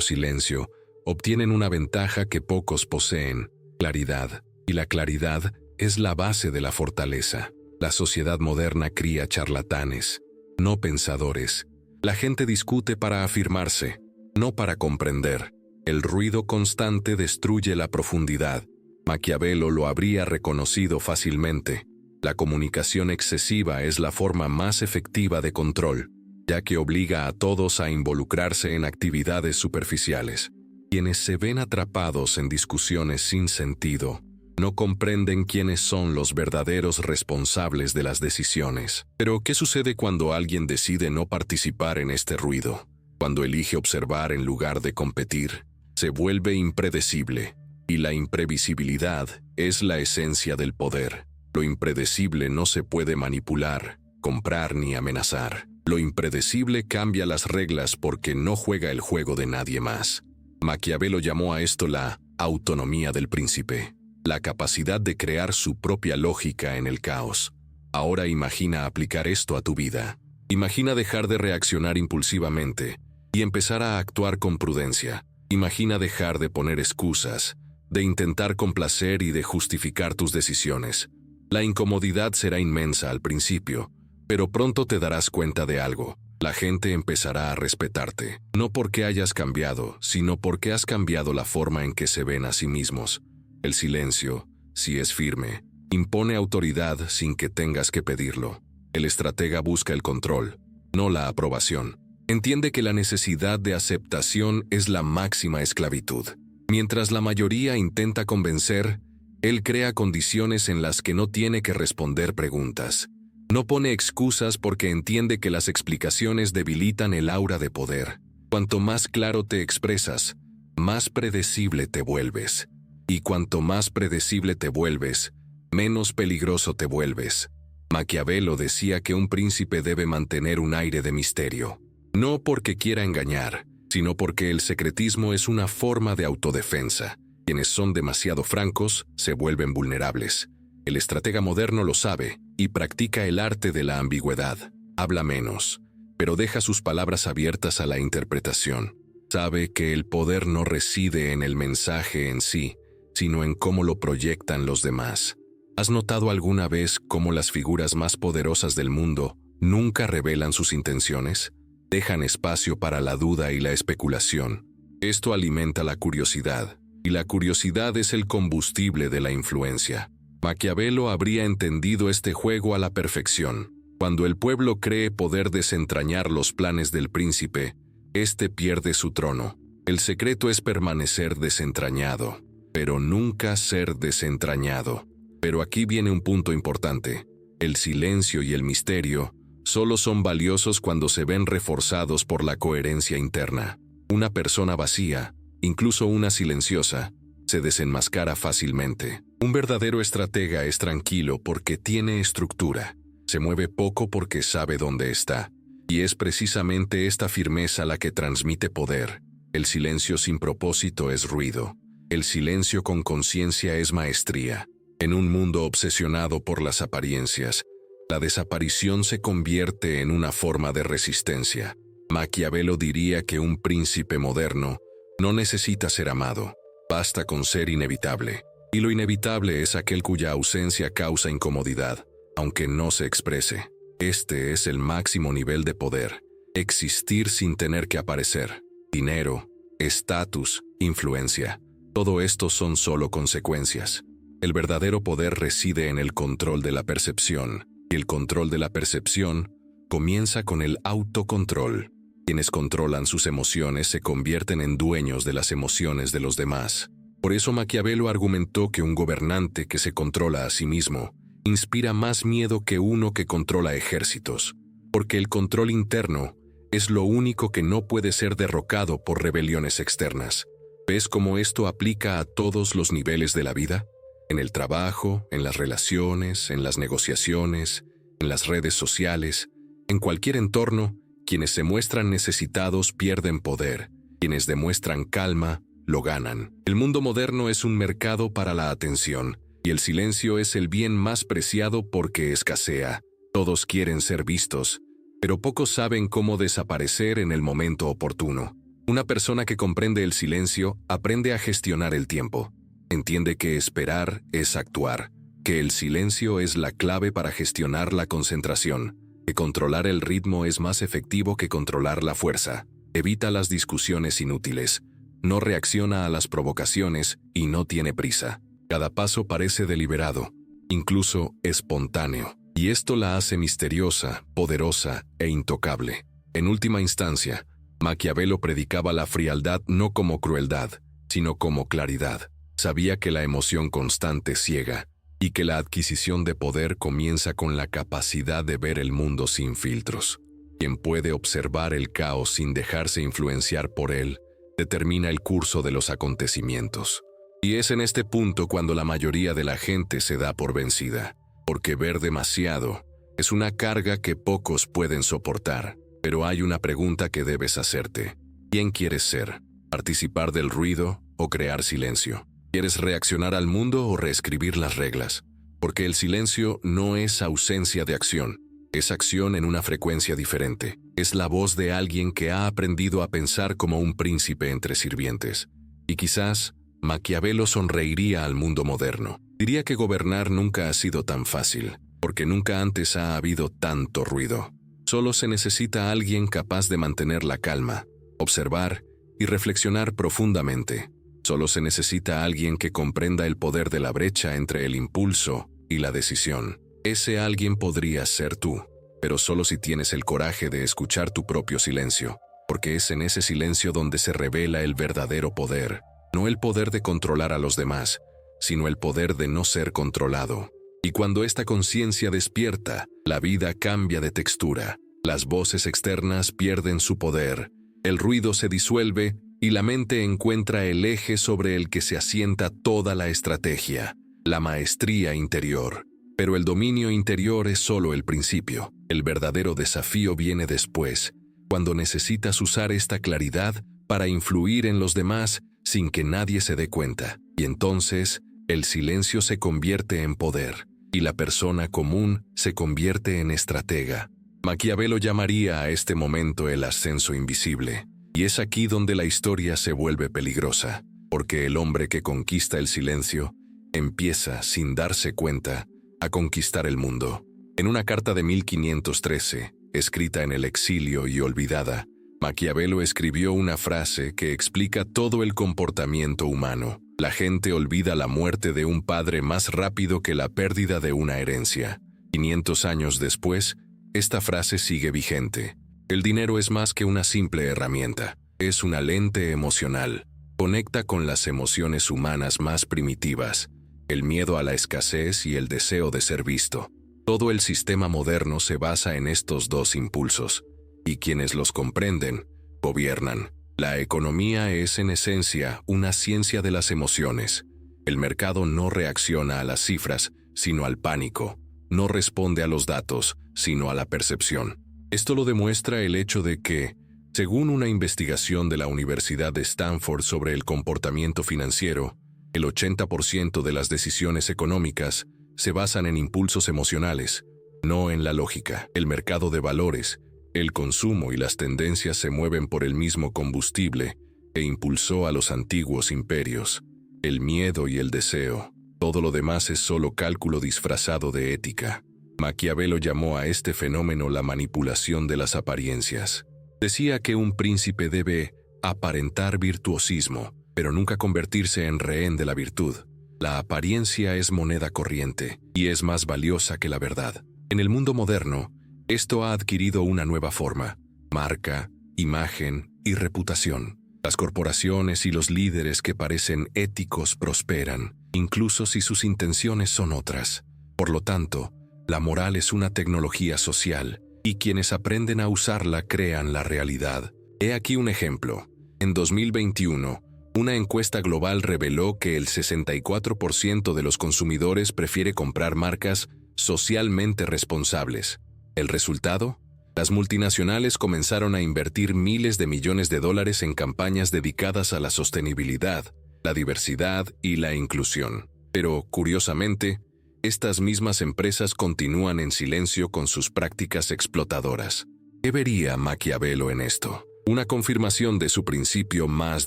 silencio obtienen una ventaja que pocos poseen: claridad. Y la claridad es la base de la fortaleza. La sociedad moderna cría charlatanes, no pensadores. La gente discute para afirmarse, no para comprender. El ruido constante destruye la profundidad. Maquiavelo lo habría reconocido fácilmente. La comunicación excesiva es la forma más efectiva de control, ya que obliga a todos a involucrarse en actividades superficiales. Quienes se ven atrapados en discusiones sin sentido no comprenden quiénes son los verdaderos responsables de las decisiones. Pero, ¿qué sucede cuando alguien decide no participar en este ruido? Cuando elige observar en lugar de competir, se vuelve impredecible. Y la imprevisibilidad es la esencia del poder. Lo impredecible no se puede manipular, comprar ni amenazar. Lo impredecible cambia las reglas porque no juega el juego de nadie más. Maquiavelo llamó a esto la autonomía del príncipe. La capacidad de crear su propia lógica en el caos. Ahora imagina aplicar esto a tu vida. Imagina dejar de reaccionar impulsivamente y empezar a actuar con prudencia. Imagina dejar de poner excusas, de intentar complacer y de justificar tus decisiones. La incomodidad será inmensa al principio, pero pronto te darás cuenta de algo. La gente empezará a respetarte, no porque hayas cambiado, sino porque has cambiado la forma en que se ven a sí mismos. El silencio, si es firme, impone autoridad sin que tengas que pedirlo. El estratega busca el control, no la aprobación. Entiende que la necesidad de aceptación es la máxima esclavitud. Mientras la mayoría intenta convencer, él crea condiciones en las que no tiene que responder preguntas. No pone excusas porque entiende que las explicaciones debilitan el aura de poder. Cuanto más claro te expresas, más predecible te vuelves. Y cuanto más predecible te vuelves, menos peligroso te vuelves. Maquiavelo decía que un príncipe debe mantener un aire de misterio. No porque quiera engañar, sino porque el secretismo es una forma de autodefensa. Quienes son demasiado francos se vuelven vulnerables. El estratega moderno lo sabe y practica el arte de la ambigüedad. Habla menos, pero deja sus palabras abiertas a la interpretación. Sabe que el poder no reside en el mensaje en sí, sino en cómo lo proyectan los demás. ¿Has notado alguna vez cómo las figuras más poderosas del mundo nunca revelan sus intenciones? Dejan espacio para la duda y la especulación. Esto alimenta la curiosidad, y la curiosidad es el combustible de la influencia. Maquiavelo habría entendido este juego a la perfección. Cuando el pueblo cree poder desentrañar los planes del príncipe, éste pierde su trono. El secreto es permanecer desentrañado, pero nunca ser desentrañado. Pero aquí viene un punto importante. El silencio y el misterio solo son valiosos cuando se ven reforzados por la coherencia interna. Una persona vacía, incluso una silenciosa, se desenmascara fácilmente. Un verdadero estratega es tranquilo porque tiene estructura. Se mueve poco porque sabe dónde está. Y es precisamente esta firmeza la que transmite poder. El silencio sin propósito es ruido. El silencio con conciencia es maestría. En un mundo obsesionado por las apariencias, la desaparición se convierte en una forma de resistencia. Maquiavelo diría que un príncipe moderno no necesita ser amado, basta con ser inevitable. Y lo inevitable es aquel cuya ausencia causa incomodidad, aunque no se exprese. Este es el máximo nivel de poder, existir sin tener que aparecer. Dinero, estatus, influencia. Todo esto son solo consecuencias. El verdadero poder reside en el control de la percepción, y el control de la percepción comienza con el autocontrol. Quienes controlan sus emociones se convierten en dueños de las emociones de los demás. Por eso Maquiavelo argumentó que un gobernante que se controla a sí mismo inspira más miedo que uno que controla ejércitos, porque el control interno es lo único que no puede ser derrocado por rebeliones externas. ¿Ves cómo esto aplica a todos los niveles de la vida? En el trabajo, en las relaciones, en las negociaciones, en las redes sociales, en cualquier entorno, quienes se muestran necesitados pierden poder, quienes demuestran calma, lo ganan. El mundo moderno es un mercado para la atención, y el silencio es el bien más preciado porque escasea. Todos quieren ser vistos, pero pocos saben cómo desaparecer en el momento oportuno. Una persona que comprende el silencio aprende a gestionar el tiempo. Entiende que esperar es actuar, que el silencio es la clave para gestionar la concentración, que controlar el ritmo es más efectivo que controlar la fuerza. Evita las discusiones inútiles, no reacciona a las provocaciones y no tiene prisa. Cada paso parece deliberado, incluso espontáneo, y esto la hace misteriosa, poderosa e intocable. En última instancia, Maquiavelo predicaba la frialdad no como crueldad, sino como claridad. Sabía que la emoción constante ciega y que la adquisición de poder comienza con la capacidad de ver el mundo sin filtros. Quien puede observar el caos sin dejarse influenciar por él, determina el curso de los acontecimientos. Y es en este punto cuando la mayoría de la gente se da por vencida, porque ver demasiado es una carga que pocos pueden soportar. Pero hay una pregunta que debes hacerte. ¿Quién quieres ser? ¿Participar del ruido o crear silencio? ¿Quieres reaccionar al mundo o reescribir las reglas? Porque el silencio no es ausencia de acción, es acción en una frecuencia diferente. Es la voz de alguien que ha aprendido a pensar como un príncipe entre sirvientes. Y quizás Maquiavelo sonreiría al mundo moderno. Diría que gobernar nunca ha sido tan fácil, porque nunca antes ha habido tanto ruido. Solo se necesita alguien capaz de mantener la calma, observar y reflexionar profundamente. Solo se necesita alguien que comprenda el poder de la brecha entre el impulso y la decisión. Ese alguien podría ser tú, pero solo si tienes el coraje de escuchar tu propio silencio, porque es en ese silencio donde se revela el verdadero poder, no el poder de controlar a los demás, sino el poder de no ser controlado. Y cuando esta conciencia despierta, la vida cambia de textura. Las voces externas pierden su poder, el ruido se disuelve y la mente encuentra el eje sobre el que se asienta toda la estrategia, la maestría interior. Pero el dominio interior es solo el principio. El verdadero desafío viene después, cuando necesitas usar esta claridad para influir en los demás sin que nadie se dé cuenta. Y entonces, el silencio se convierte en poder, y la persona común se convierte en estratega. Maquiavelo llamaría a este momento el ascenso invisible. Y es aquí donde la historia se vuelve peligrosa, porque el hombre que conquista el silencio empieza, sin darse cuenta, a conquistar el mundo. En una carta de 1513, escrita en el exilio y olvidada, Maquiavelo escribió una frase que explica todo el comportamiento humano. La gente olvida la muerte de un padre más rápido que la pérdida de una herencia. 500 años después, esta frase sigue vigente. El dinero es más que una simple herramienta, es una lente emocional. Conecta con las emociones humanas más primitivas, el miedo a la escasez y el deseo de ser visto. Todo el sistema moderno se basa en estos dos impulsos, y quienes los comprenden, gobiernan. La economía es en esencia una ciencia de las emociones. El mercado no reacciona a las cifras, sino al pánico. No responde a los datos, sino a la percepción. Esto lo demuestra el hecho de que, según una investigación de la Universidad de Stanford sobre el comportamiento financiero, el 80% de las decisiones económicas se basan en impulsos emocionales, no en la lógica. El mercado de valores, el consumo y las tendencias se mueven por el mismo combustible que impulsó a los antiguos imperios, el miedo y el deseo. Todo lo demás es solo cálculo disfrazado de ética. Maquiavelo llamó a este fenómeno la manipulación de las apariencias. Decía que un príncipe debe aparentar virtuosismo, pero nunca convertirse en rehén de la virtud. La apariencia es moneda corriente y es más valiosa que la verdad. En el mundo moderno, esto ha adquirido una nueva forma: marca, imagen y reputación. Las corporaciones y los líderes que parecen éticos prosperan, incluso si sus intenciones son otras. Por lo tanto, la moral es una tecnología social, y quienes aprenden a usarla crean la realidad. He aquí un ejemplo. En 2021, una encuesta global reveló que el 64% de los consumidores prefiere comprar marcas socialmente responsables. ¿El resultado? Las multinacionales comenzaron a invertir miles de millones de dólares en campañas dedicadas a la sostenibilidad, la diversidad y la inclusión. Pero, curiosamente, estas mismas empresas continúan en silencio con sus prácticas explotadoras. ¿Qué vería Maquiavelo en esto? Una confirmación de su principio más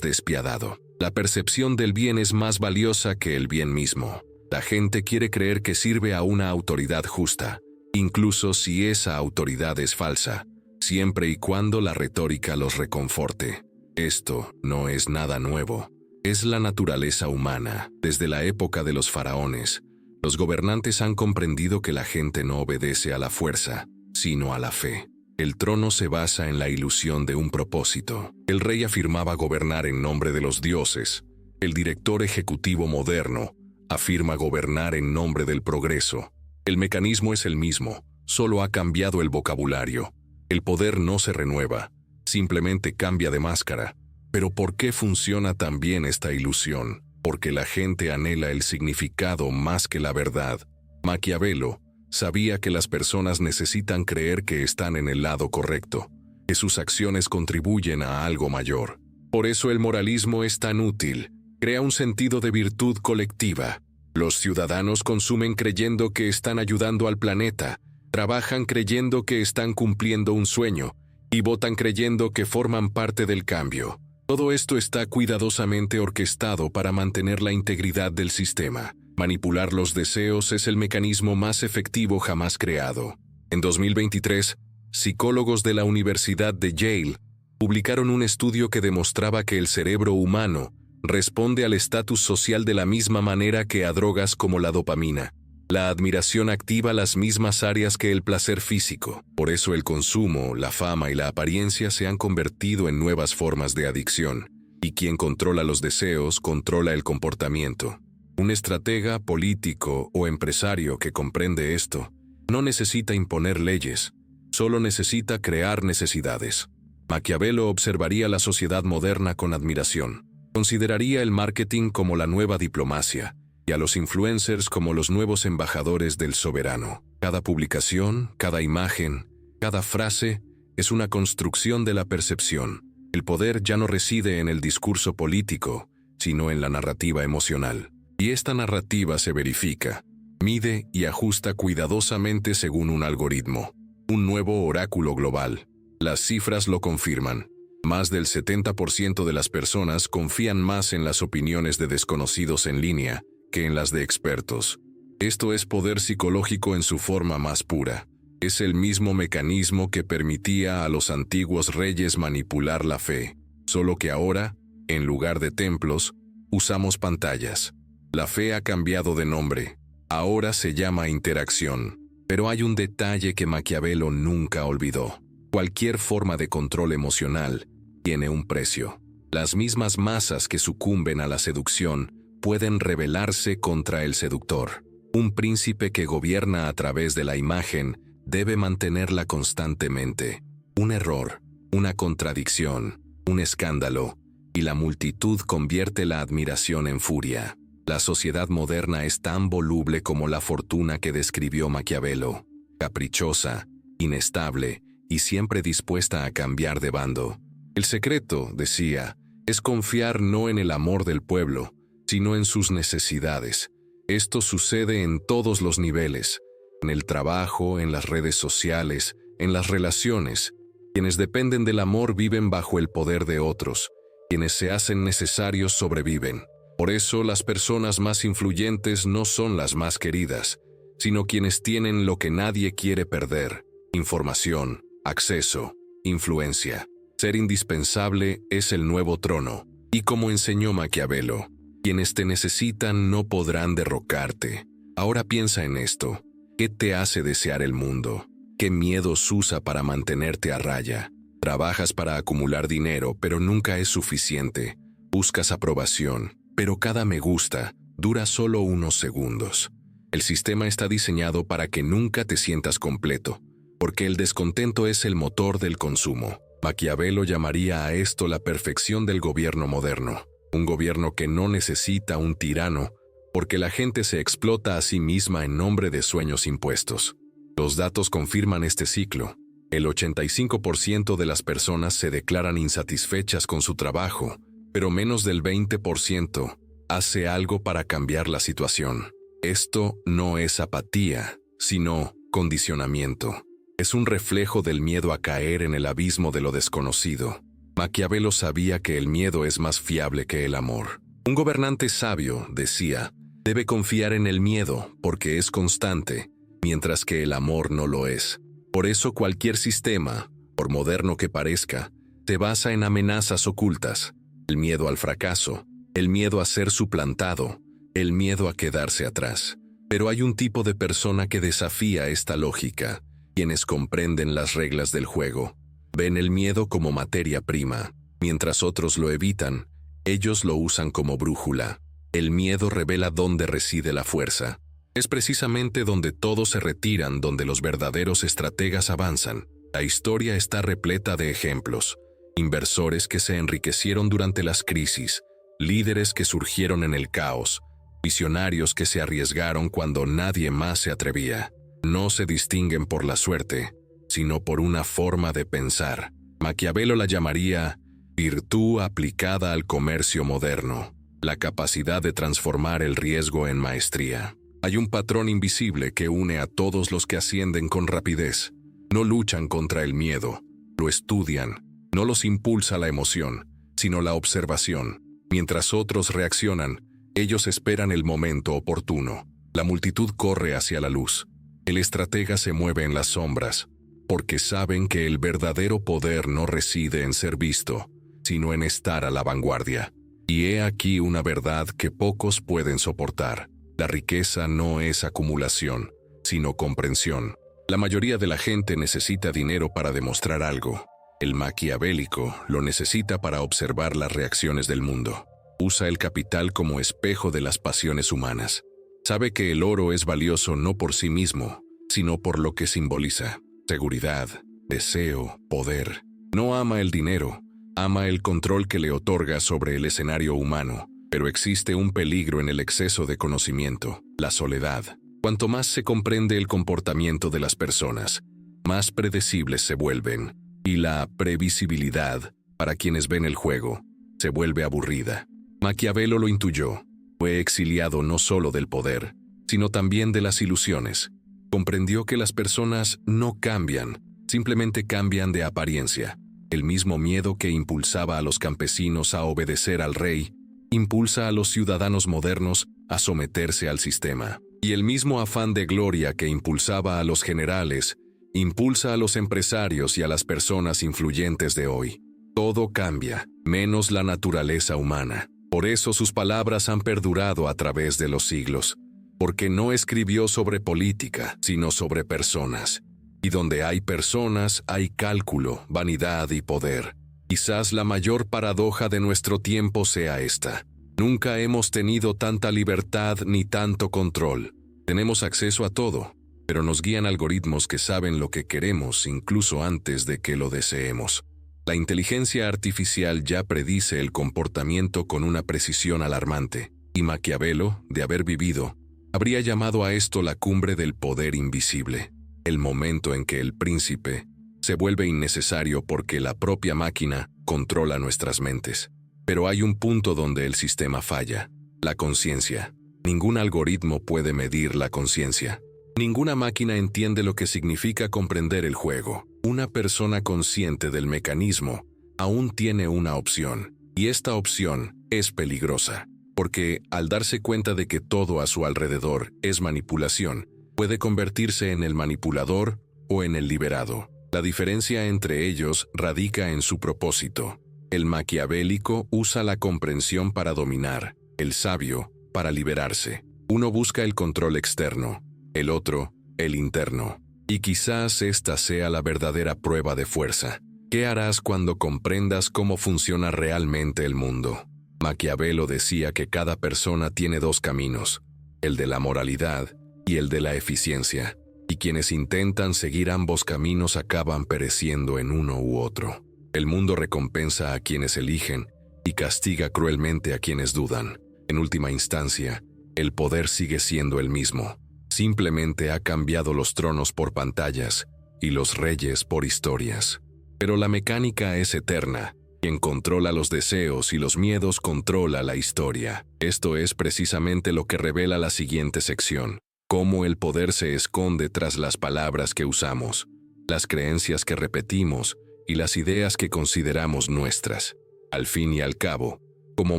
despiadado. La percepción del bien es más valiosa que el bien mismo. La gente quiere creer que sirve a una autoridad justa, incluso si esa autoridad es falsa, siempre y cuando la retórica los reconforte. Esto no es nada nuevo. Es la naturaleza humana. Desde la época de los faraones, los gobernantes han comprendido que la gente no obedece a la fuerza, sino a la fe. El trono se basa en la ilusión de un propósito. El rey afirmaba gobernar en nombre de los dioses. El director ejecutivo moderno afirma gobernar en nombre del progreso. El mecanismo es el mismo, solo ha cambiado el vocabulario. El poder no se renueva, simplemente cambia de máscara. Pero ¿por qué funciona tan bien esta ilusión? Porque la gente anhela el significado más que la verdad. Maquiavelo sabía que las personas necesitan creer que están en el lado correcto, que sus acciones contribuyen a algo mayor. Por eso el moralismo es tan útil. Crea un sentido de virtud colectiva. Los ciudadanos consumen creyendo que están ayudando al planeta, trabajan creyendo que están cumpliendo un sueño, y votan creyendo que forman parte del cambio. Todo esto está cuidadosamente orquestado para mantener la integridad del sistema. Manipular los deseos es el mecanismo más efectivo jamás creado. En 2023, psicólogos de la Universidad de Yale publicaron un estudio que demostraba que el cerebro humano responde al estatus social de la misma manera que a drogas como la dopamina. La admiración activa las mismas áreas que el placer físico. Por eso el consumo, la fama y la apariencia se han convertido en nuevas formas de adicción. Y quien controla los deseos, controla el comportamiento. Un estratega, político o empresario que comprende esto no necesita imponer leyes, solo necesita crear necesidades. Maquiavelo observaría la sociedad moderna con admiración. Consideraría el marketing como la nueva diplomacia y a los influencers como los nuevos embajadores del soberano. Cada publicación, cada imagen, cada frase es una construcción de la percepción. El poder ya no reside en el discurso político, sino en la narrativa emocional. Y esta narrativa se verifica, mide y ajusta cuidadosamente según un algoritmo. Un nuevo oráculo global. Las cifras lo confirman. Más del 70% de las personas confían más en las opiniones de desconocidos en línea que en las de expertos. Esto es poder psicológico en su forma más pura. Es el mismo mecanismo que permitía a los antiguos reyes manipular la fe, solo que ahora, en lugar de templos, usamos pantallas. La fe ha cambiado de nombre. Ahora se llama interacción. Pero hay un detalle que Maquiavelo nunca olvidó. Cualquier forma de control emocional tiene un precio. Las mismas masas que sucumben a la seducción pueden rebelarse contra el seductor. Un príncipe que gobierna a través de la imagen debe mantenerla constantemente. Un error, una contradicción, un escándalo, y la multitud convierte la admiración en furia. La sociedad moderna es tan voluble como la fortuna que describió Maquiavelo, caprichosa, inestable y siempre dispuesta a cambiar de bando. El secreto, decía, es confiar no en el amor del pueblo, sino en sus necesidades. Esto sucede en todos los niveles, en el trabajo, en las redes sociales, en las relaciones. Quienes dependen del amor viven bajo el poder de otros, quienes se hacen necesarios sobreviven. Por eso las personas más influyentes no son las más queridas, sino quienes tienen lo que nadie quiere perder: información, acceso, influencia. Ser indispensable es el nuevo trono. Y como enseñó Maquiavelo, quienes te necesitan no podrán derrocarte. Ahora piensa en esto. ¿Qué te hace desear el mundo? ¿Qué miedos usa para mantenerte a raya? Trabajas para acumular dinero, pero nunca es suficiente. Buscas aprobación, pero cada me gusta dura solo unos segundos. El sistema está diseñado para que nunca te sientas completo, porque el descontento es el motor del consumo. Maquiavelo llamaría a esto la perfección del gobierno moderno. Un gobierno que no necesita un tirano, porque la gente se explota a sí misma en nombre de sueños impuestos. Los datos confirman este ciclo. El 85% de las personas se declaran insatisfechas con su trabajo, pero menos del 20% hace algo para cambiar la situación. Esto no es apatía, sino condicionamiento. Es un reflejo del miedo a caer en el abismo de lo desconocido. Maquiavelo sabía que el miedo es más fiable que el amor. Un gobernante sabio, decía, debe confiar en el miedo porque es constante, mientras que el amor no lo es. Por eso cualquier sistema, por moderno que parezca, se basa en amenazas ocultas. El miedo al fracaso, el miedo a ser suplantado, el miedo a quedarse atrás. Pero hay un tipo de persona que desafía esta lógica, quienes comprenden las reglas del juego. Ven el miedo como materia prima, mientras otros lo evitan, ellos lo usan como brújula. El miedo revela dónde reside la fuerza. Es precisamente donde todos se retiran donde los verdaderos estrategas avanzan. La historia está repleta de ejemplos. Inversores que se enriquecieron durante las crisis, líderes que surgieron en el caos, visionarios que se arriesgaron cuando nadie más se atrevía. No se distinguen por la suerte, sino por una forma de pensar. Maquiavelo la llamaría virtud aplicada al comercio moderno, la capacidad de transformar el riesgo en maestría. Hay un patrón invisible que une a todos los que ascienden con rapidez. No luchan contra el miedo, lo estudian. No los impulsa la emoción, sino la observación. Mientras otros reaccionan, ellos esperan el momento oportuno. La multitud corre hacia la luz. El estratega se mueve en las sombras, porque saben que el verdadero poder no reside en ser visto, sino en estar a la vanguardia. Y he aquí una verdad que pocos pueden soportar. La riqueza no es acumulación, sino comprensión. La mayoría de la gente necesita dinero para demostrar algo. El maquiavélico lo necesita para observar las reacciones del mundo. Usa el capital como espejo de las pasiones humanas. Sabe que el oro es valioso no por sí mismo, sino por lo que simboliza. Seguridad, deseo, poder. No ama el dinero, ama el control que le otorga sobre el escenario humano. Pero existe un peligro en el exceso de conocimiento, la soledad. Cuanto más se comprende el comportamiento de las personas, más predecibles se vuelven. Y la previsibilidad, para quienes ven el juego, se vuelve aburrida. Maquiavelo lo intuyó. Fue exiliado no solo del poder, sino también de las ilusiones. Comprendió que las personas no cambian, simplemente cambian de apariencia. El mismo miedo que impulsaba a los campesinos a obedecer al rey, impulsa a los ciudadanos modernos a someterse al sistema. Y el mismo afán de gloria que impulsaba a los generales, impulsa a los empresarios y a las personas influyentes de hoy. Todo cambia, menos la naturaleza humana. Por eso sus palabras han perdurado a través de los siglos, porque no escribió sobre política, sino sobre personas. Y donde hay personas, hay cálculo, vanidad y poder. Quizás la mayor paradoja de nuestro tiempo sea esta. Nunca hemos tenido tanta libertad ni tanto control. Tenemos acceso a todo, pero nos guían algoritmos que saben lo que queremos incluso antes de que lo deseemos. La inteligencia artificial ya predice el comportamiento con una precisión alarmante, y Maquiavelo, de haber vivido, habría llamado a esto la cumbre del poder invisible, el momento en que el príncipe se vuelve innecesario porque la propia máquina controla nuestras mentes. Pero hay un punto donde el sistema falla, la conciencia. Ningún algoritmo puede medir la conciencia. Ninguna máquina entiende lo que significa comprender el juego. Una persona consciente del mecanismo aún tiene una opción, y esta opción es peligrosa, porque al darse cuenta de que todo a su alrededor es manipulación, puede convertirse en el manipulador o en el liberado. La diferencia entre ellos radica en su propósito. El maquiavélico usa la comprensión para dominar, el sabio para liberarse. Uno busca el control externo, el otro, el interno. Y quizás esta sea la verdadera prueba de fuerza. ¿Qué harás cuando comprendas cómo funciona realmente el mundo? Maquiavelo decía que cada persona tiene dos caminos, el de la moralidad y el de la eficiencia, y quienes intentan seguir ambos caminos acaban pereciendo en uno u otro. El mundo recompensa a quienes eligen y castiga cruelmente a quienes dudan. En última instancia, el poder sigue siendo el mismo. Simplemente ha cambiado los tronos por pantallas y los reyes por historias. Pero la mecánica es eterna. Quien controla los deseos y los miedos controla la historia. Esto es precisamente lo que revela la siguiente sección. Cómo el poder se esconde tras las palabras que usamos. las creencias que repetimos y las ideas que consideramos nuestras. Al fin y al cabo, como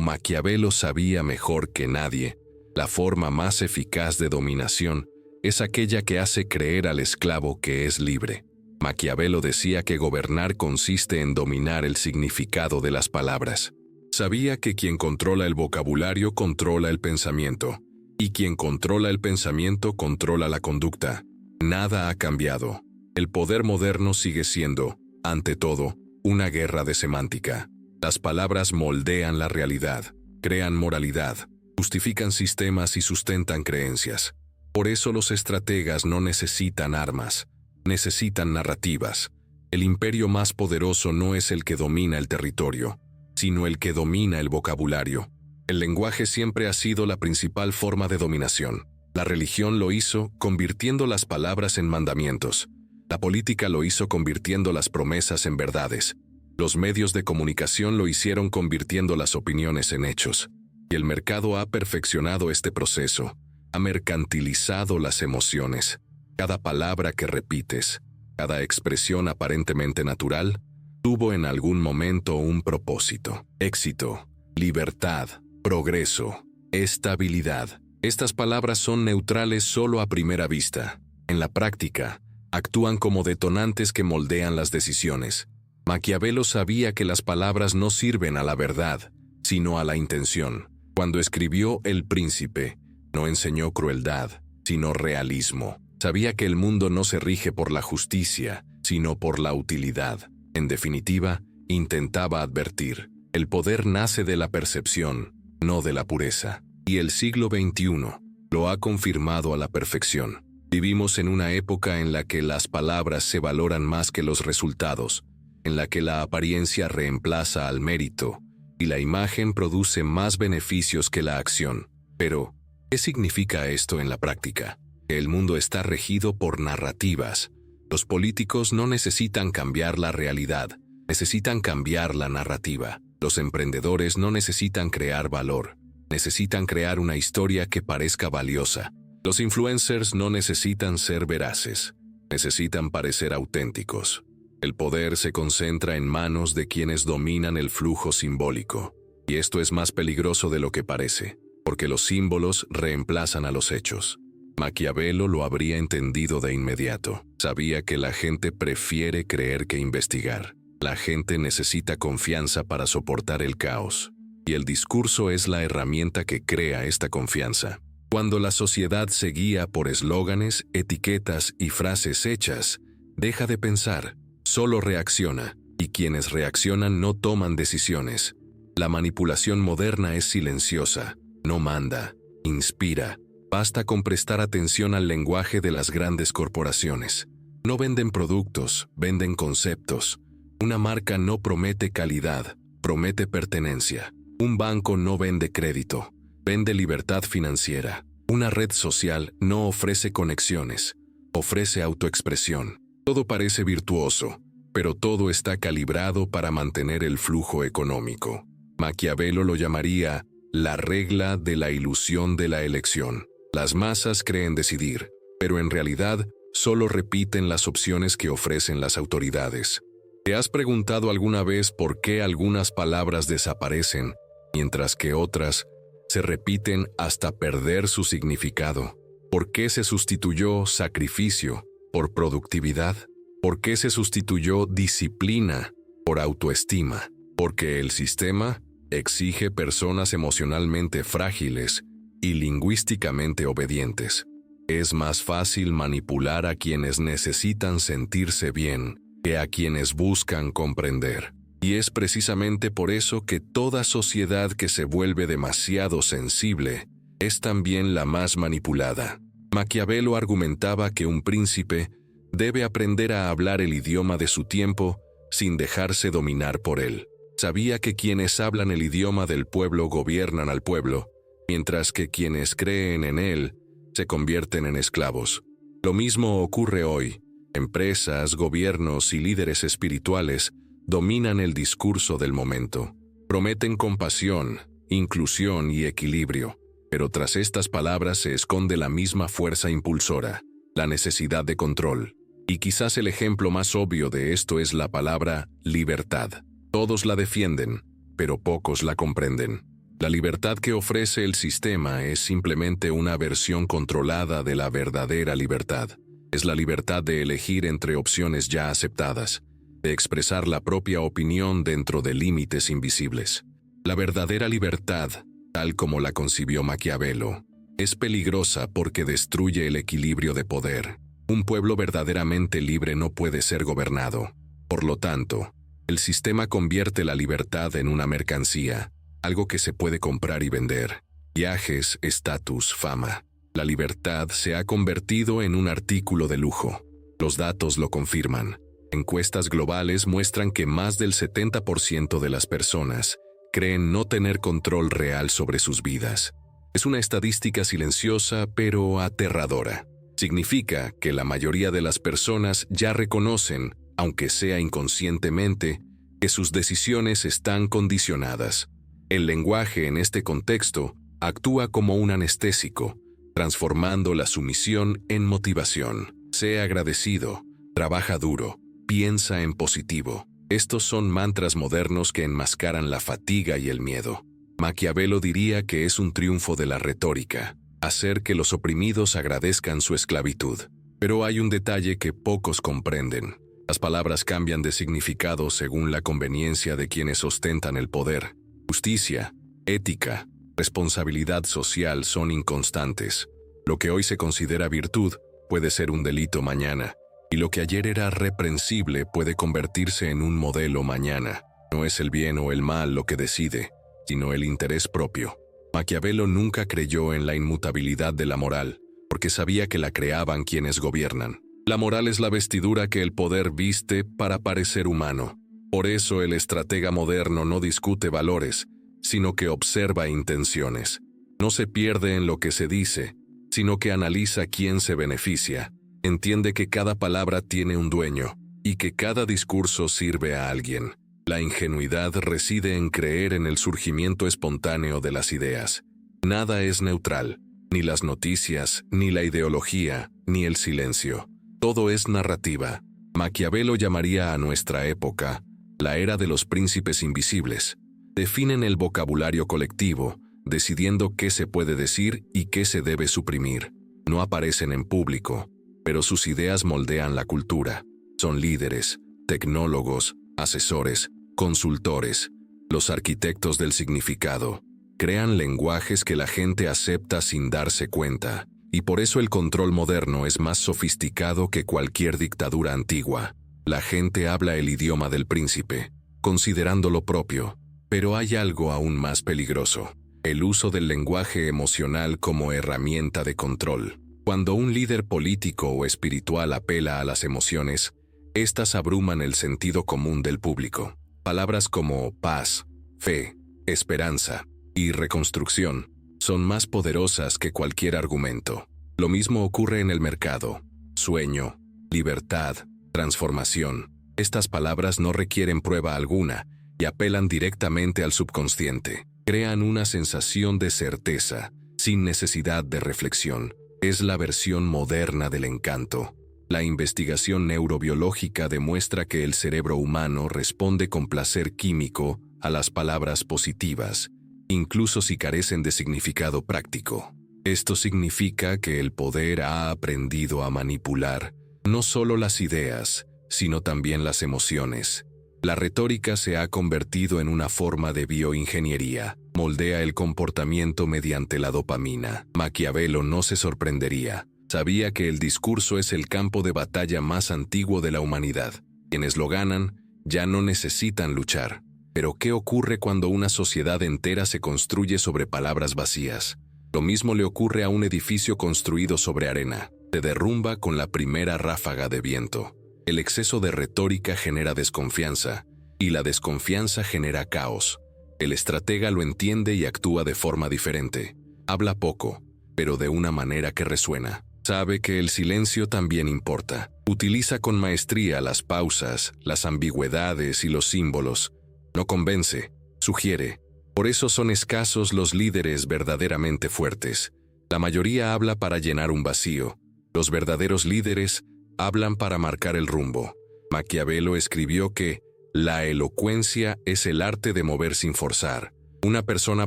Maquiavelo sabía mejor que nadie, la forma más eficaz de dominación es aquella que hace creer al esclavo que es libre. Maquiavelo decía que gobernar consiste en dominar el significado de las palabras. Sabía que quien controla el vocabulario controla el pensamiento, y quien controla el pensamiento controla la conducta. Nada ha cambiado. El poder moderno sigue siendo, ante todo, una guerra de semántica. Las palabras moldean la realidad, crean moralidad, justifican sistemas y sustentan creencias. Por eso los estrategas no necesitan armas, necesitan narrativas. El imperio más poderoso no es el que domina el territorio, sino el que domina el vocabulario. El lenguaje siempre ha sido la principal forma de dominación. La religión lo hizo convirtiendo las palabras en mandamientos. La política lo hizo convirtiendo las promesas en verdades. Los medios de comunicación lo hicieron convirtiendo las opiniones en hechos. Y el mercado ha perfeccionado este proceso, ha mercantilizado las emociones. Cada palabra que repites, cada expresión aparentemente natural, tuvo en algún momento un propósito. Éxito, libertad, progreso, estabilidad. Estas palabras son neutrales solo a primera vista. En la práctica, actúan como detonantes que moldean las decisiones. Maquiavelo sabía que las palabras no sirven a la verdad, sino a la intención. Cuando escribió El Príncipe, no enseñó crueldad, sino realismo. Sabía que el mundo no se rige por la justicia, sino por la utilidad. En definitiva, intentaba advertir: el poder nace de la percepción, no de la pureza. Y el siglo XXI lo ha confirmado a la perfección. Vivimos en una época en la que las palabras se valoran más que los resultados, en la que la apariencia reemplaza al mérito y la imagen produce más beneficios que la acción. Pero, ¿qué significa esto en la práctica? Que el mundo está regido por narrativas. Los políticos no necesitan cambiar la realidad, necesitan cambiar la narrativa. Los emprendedores no necesitan crear valor, necesitan crear una historia que parezca valiosa. Los influencers no necesitan ser veraces, necesitan parecer auténticos. El poder se concentra en manos de quienes dominan el flujo simbólico. Y esto es más peligroso de lo que parece, porque los símbolos reemplazan a los hechos. Maquiavelo lo habría entendido de inmediato. Sabía que la gente prefiere creer que investigar. La gente necesita confianza para soportar el caos. Y el discurso es la herramienta que crea esta confianza. Cuando la sociedad se guía por eslóganes, etiquetas y frases hechas, deja de pensar, solo reacciona, y quienes reaccionan no toman decisiones. La manipulación moderna es silenciosa, no manda, inspira. Basta con prestar atención al lenguaje de las grandes corporaciones. No venden productos, venden conceptos. Una marca no promete calidad, promete pertenencia. Un banco no vende crédito, vende libertad financiera. Una red social no ofrece conexiones, ofrece autoexpresión. Todo parece virtuoso, pero todo está calibrado para mantener el flujo económico. Maquiavelo lo llamaría la regla de la ilusión de la elección. Las masas creen decidir, pero en realidad solo repiten las opciones que ofrecen las autoridades. ¿Te has preguntado alguna vez por qué algunas palabras desaparecen, mientras que otras se repiten hasta perder su significado? ¿Por qué se sustituyó sacrificio por productividad? ¿Por qué se sustituyó disciplina por autoestima? Porque el sistema exige personas emocionalmente frágiles y lingüísticamente obedientes. Es más fácil manipular a quienes necesitan sentirse bien que a quienes buscan comprender. Y es precisamente por eso que toda sociedad que se vuelve demasiado sensible es también la más manipulada. Maquiavelo argumentaba que un príncipe debe aprender a hablar el idioma de su tiempo sin dejarse dominar por él. Sabía que quienes hablan el idioma del pueblo gobiernan al pueblo, mientras que quienes creen en él se convierten en esclavos. Lo mismo ocurre hoy. Empresas, gobiernos y líderes espirituales dominan el discurso del momento. Prometen compasión, inclusión y equilibrio, pero tras estas palabras se esconde la misma fuerza impulsora, la necesidad de control. Y quizás el ejemplo más obvio de esto es la palabra libertad. Todos la defienden, pero pocos la comprenden. La libertad que ofrece el sistema es simplemente una versión controlada de la verdadera libertad. Es la libertad de elegir entre opciones ya aceptadas, de expresar la propia opinión dentro de límites invisibles. La verdadera libertad, tal como la concibió Maquiavelo, es peligrosa porque destruye el equilibrio de poder. Un pueblo verdaderamente libre no puede ser gobernado. Por lo tanto, el sistema convierte la libertad en una mercancía, algo que se puede comprar y vender. Viajes, estatus, fama. La libertad se ha convertido en un artículo de lujo. Los datos lo confirman. Encuestas globales muestran que más del 70% de las personas creen no tener control real sobre sus vidas. Es una estadística silenciosa pero aterradora. Significa que la mayoría de las personas ya reconocen, aunque sea inconscientemente, que sus decisiones están condicionadas. El lenguaje en este contexto actúa como un anestésico, transformando la sumisión en motivación. Sé agradecido, trabaja duro, piensa en positivo. Estos son mantras modernos que enmascaran la fatiga y el miedo. Maquiavelo diría que es un triunfo de la retórica, hacer que los oprimidos agradezcan su esclavitud. Pero hay un detalle que pocos comprenden. Las palabras cambian de significado según la conveniencia de quienes ostentan el poder. Justicia, ética, responsabilidad social son inconstantes. Lo que hoy se considera virtud puede ser un delito mañana, y lo que ayer era reprensible puede convertirse en un modelo mañana. No es el bien o el mal lo que decide, sino el interés propio. Maquiavelo nunca creyó en la inmutabilidad de la moral, porque sabía que la creaban quienes gobiernan. La moral es la vestidura que el poder viste para parecer humano. Por eso el estratega moderno no discute valores, sino que observa intenciones. No se pierde en lo que se dice, sino que analiza quién se beneficia. Entiende que cada palabra tiene un dueño, y que cada discurso sirve a alguien. La ingenuidad reside en creer en el surgimiento espontáneo de las ideas. Nada es neutral, ni las noticias, ni la ideología, ni el silencio. Todo es narrativa. Maquiavelo llamaría a nuestra época la era de los príncipes invisibles. Definen el vocabulario colectivo, decidiendo qué se puede decir y qué se debe suprimir. No aparecen en público, pero sus ideas moldean la cultura. Son líderes, tecnólogos, asesores, consultores, los arquitectos del significado. Crean lenguajes que la gente acepta sin darse cuenta, y por eso el control moderno es más sofisticado que cualquier dictadura antigua. La gente habla el idioma del príncipe, considerándolo propio, pero hay algo aún más peligroso: el uso del lenguaje emocional como herramienta de control. Cuando un líder político o espiritual apela a las emociones, estas abruman el sentido común del público. Palabras como paz, fe, esperanza y reconstrucción son más poderosas que cualquier argumento. Lo mismo ocurre en el mercado. Sueño, libertad, transformación. Estas palabras no requieren prueba alguna y apelan directamente al subconsciente. Crean una sensación de certeza, sin necesidad de reflexión. Es la versión moderna del encanto. La investigación neurobiológica demuestra que el cerebro humano responde con placer químico a las palabras positivas, incluso si carecen de significado práctico. Esto significa que el poder ha aprendido a manipular no solo las ideas, sino también las emociones. La retórica se ha convertido en una forma de bioingeniería. Moldea el comportamiento mediante la dopamina. Maquiavelo no se sorprendería. Sabía que el discurso es el campo de batalla más antiguo de la humanidad. Quienes lo ganan ya no necesitan luchar. Pero ¿qué ocurre cuando una sociedad entera se construye sobre palabras vacías? Lo mismo le ocurre a un edificio construido sobre arena. Se derrumba con la primera ráfaga de viento. El exceso de retórica genera desconfianza, y la desconfianza genera caos. El estratega lo entiende y actúa de forma diferente. Habla poco, pero de una manera que resuena. Sabe que el silencio también importa. Utiliza con maestría las pausas, las ambigüedades y los símbolos. No convence, sugiere. Por eso son escasos los líderes verdaderamente fuertes. La mayoría habla para llenar un vacío. Los verdaderos líderes hablan para marcar el rumbo. Maquiavelo escribió que la elocuencia es el arte de mover sin forzar. Una persona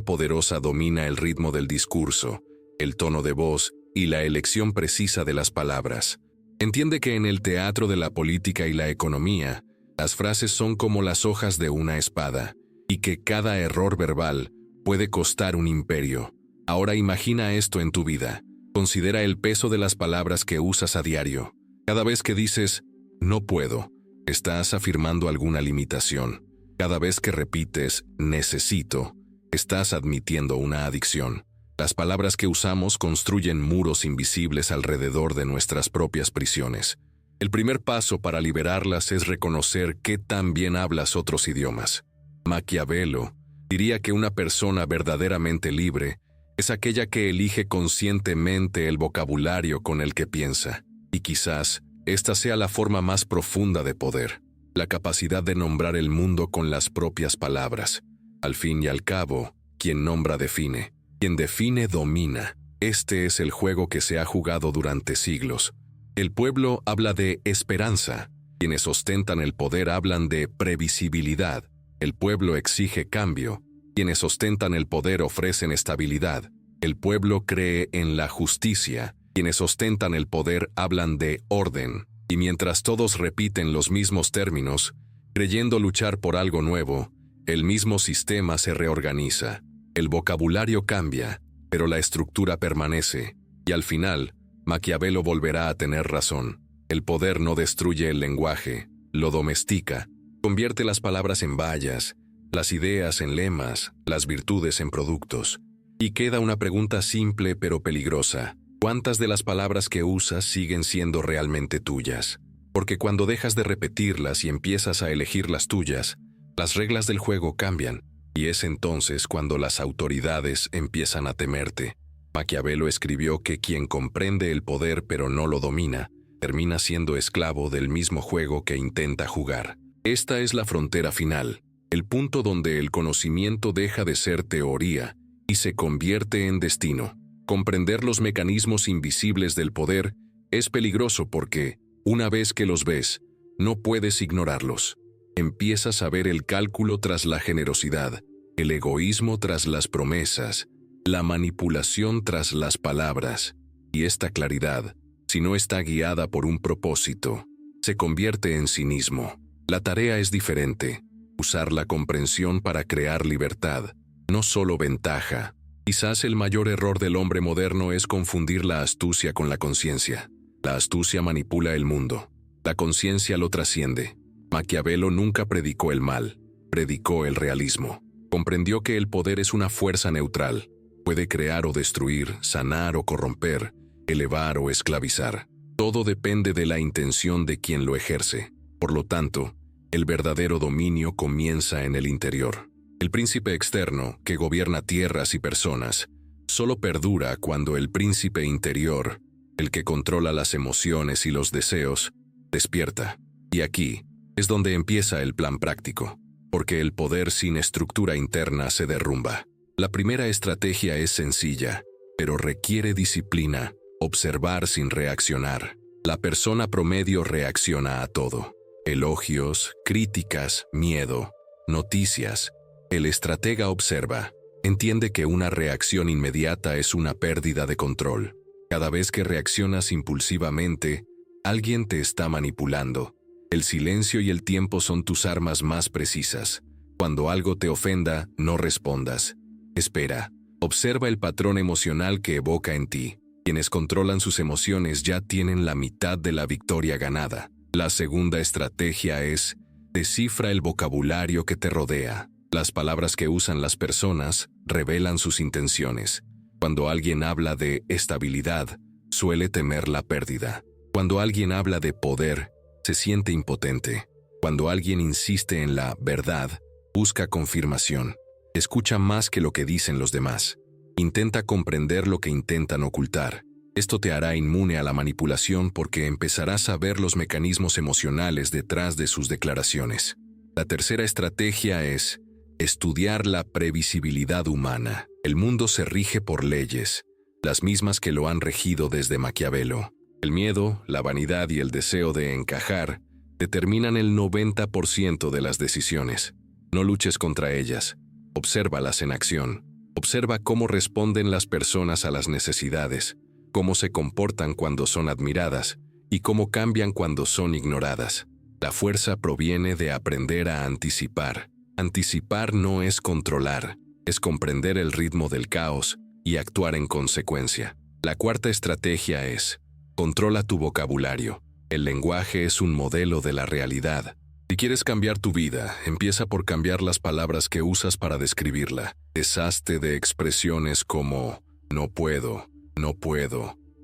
poderosa domina el ritmo del discurso, el tono de voz y la elección precisa de las palabras. Entiende que en el teatro de la política y la economía, las frases son como las hojas de una espada, y que cada error verbal puede costar un imperio. Ahora imagina esto en tu vida. Considera el peso de las palabras que usas a diario. Cada vez que dices, no puedo, estás afirmando alguna limitación. Cada vez que repites, necesito, estás admitiendo una adicción. Las palabras que usamos construyen muros invisibles alrededor de nuestras propias prisiones. El primer paso para liberarlas es reconocer qué tan bien hablas otros idiomas. Maquiavelo diría que una persona verdaderamente libre es aquella que elige conscientemente el vocabulario con el que piensa. Y quizás esta sea la forma más profunda de poder, la capacidad de nombrar el mundo con las propias palabras. Al fin y al cabo, quien nombra define. Quien define domina. Este es el juego que se ha jugado durante siglos. El pueblo habla de esperanza. Quienes ostentan el poder hablan de previsibilidad. El pueblo exige cambio. Quienes ostentan el poder ofrecen estabilidad. El pueblo cree en la justicia. Quienes ostentan el poder hablan de orden. Y mientras todos repiten los mismos términos, creyendo luchar por algo nuevo, el mismo sistema se reorganiza. El vocabulario cambia, pero la estructura permanece, y al final, Maquiavelo volverá a tener razón. El poder no destruye el lenguaje, lo domestica, convierte las palabras en vallas, las ideas en lemas, las virtudes en productos. Y queda una pregunta simple pero peligrosa. ¿Cuántas de las palabras que usas siguen siendo realmente tuyas? Porque cuando dejas de repetirlas y empiezas a elegir las tuyas, las reglas del juego cambian. Y es entonces cuando las autoridades empiezan a temerte. Maquiavelo escribió que quien comprende el poder pero no lo domina, termina siendo esclavo del mismo juego que intenta jugar. Esta es la frontera final, el punto donde el conocimiento deja de ser teoría y se convierte en destino. Comprender los mecanismos invisibles del poder es peligroso porque, una vez que los ves, no puedes ignorarlos. Empiezas a ver el cálculo tras la generosidad, el egoísmo tras las promesas, la manipulación tras las palabras. Y esta claridad, si no está guiada por un propósito, se convierte en cinismo. La tarea es diferente, usar la comprensión para crear libertad, no solo ventaja. Quizás el mayor error del hombre moderno es confundir la astucia con la conciencia. La astucia manipula el mundo, la conciencia lo trasciende. Maquiavelo nunca predicó el mal, predicó el realismo. Comprendió que el poder es una fuerza neutral. Puede crear o destruir, sanar o corromper, elevar o esclavizar. Todo depende de la intención de quien lo ejerce. Por lo tanto, el verdadero dominio comienza en el interior. El príncipe externo, que gobierna tierras y personas, solo perdura cuando el príncipe interior, el que controla las emociones y los deseos, despierta. Y aquí es donde empieza el plan práctico, porque el poder sin estructura interna se derrumba. La primera estrategia es sencilla, pero requiere disciplina, observar sin reaccionar. La persona promedio reacciona a todo. Elogios, críticas, miedo, noticias. El estratega observa, entiende que una reacción inmediata es una pérdida de control. Cada vez que reaccionas impulsivamente, alguien te está manipulando. El silencio y el tiempo son tus armas más precisas. Cuando algo te ofenda, no respondas. Espera. Observa el patrón emocional que evoca en ti. Quienes controlan sus emociones ya tienen la mitad de la victoria ganada. La segunda estrategia es, descifra el vocabulario que te rodea. Las palabras que usan las personas revelan sus intenciones. Cuando alguien habla de estabilidad, suele temer la pérdida. Cuando alguien habla de poder, se siente impotente. Cuando alguien insiste en la verdad, busca confirmación. Escucha más que lo que dicen los demás. Intenta comprender lo que intentan ocultar. Esto te hará inmune a la manipulación porque empezarás a ver los mecanismos emocionales detrás de sus declaraciones. La tercera estrategia es estudiar la previsibilidad humana. El mundo se rige por leyes, las mismas que lo han regido desde Maquiavelo. El miedo, la vanidad y el deseo de encajar determinan el 90% de las decisiones. No luches contra ellas. Obsérvalas en acción. Observa cómo responden las personas a las necesidades, cómo se comportan cuando son admiradas y cómo cambian cuando son ignoradas. La fuerza proviene de aprender a anticipar. Anticipar no es controlar, es comprender el ritmo del caos y actuar en consecuencia. La cuarta estrategia es: controla tu vocabulario. El lenguaje es un modelo de la realidad. Si quieres cambiar tu vida, empieza por cambiar las palabras que usas para describirla. Deshazte de expresiones como no puedo,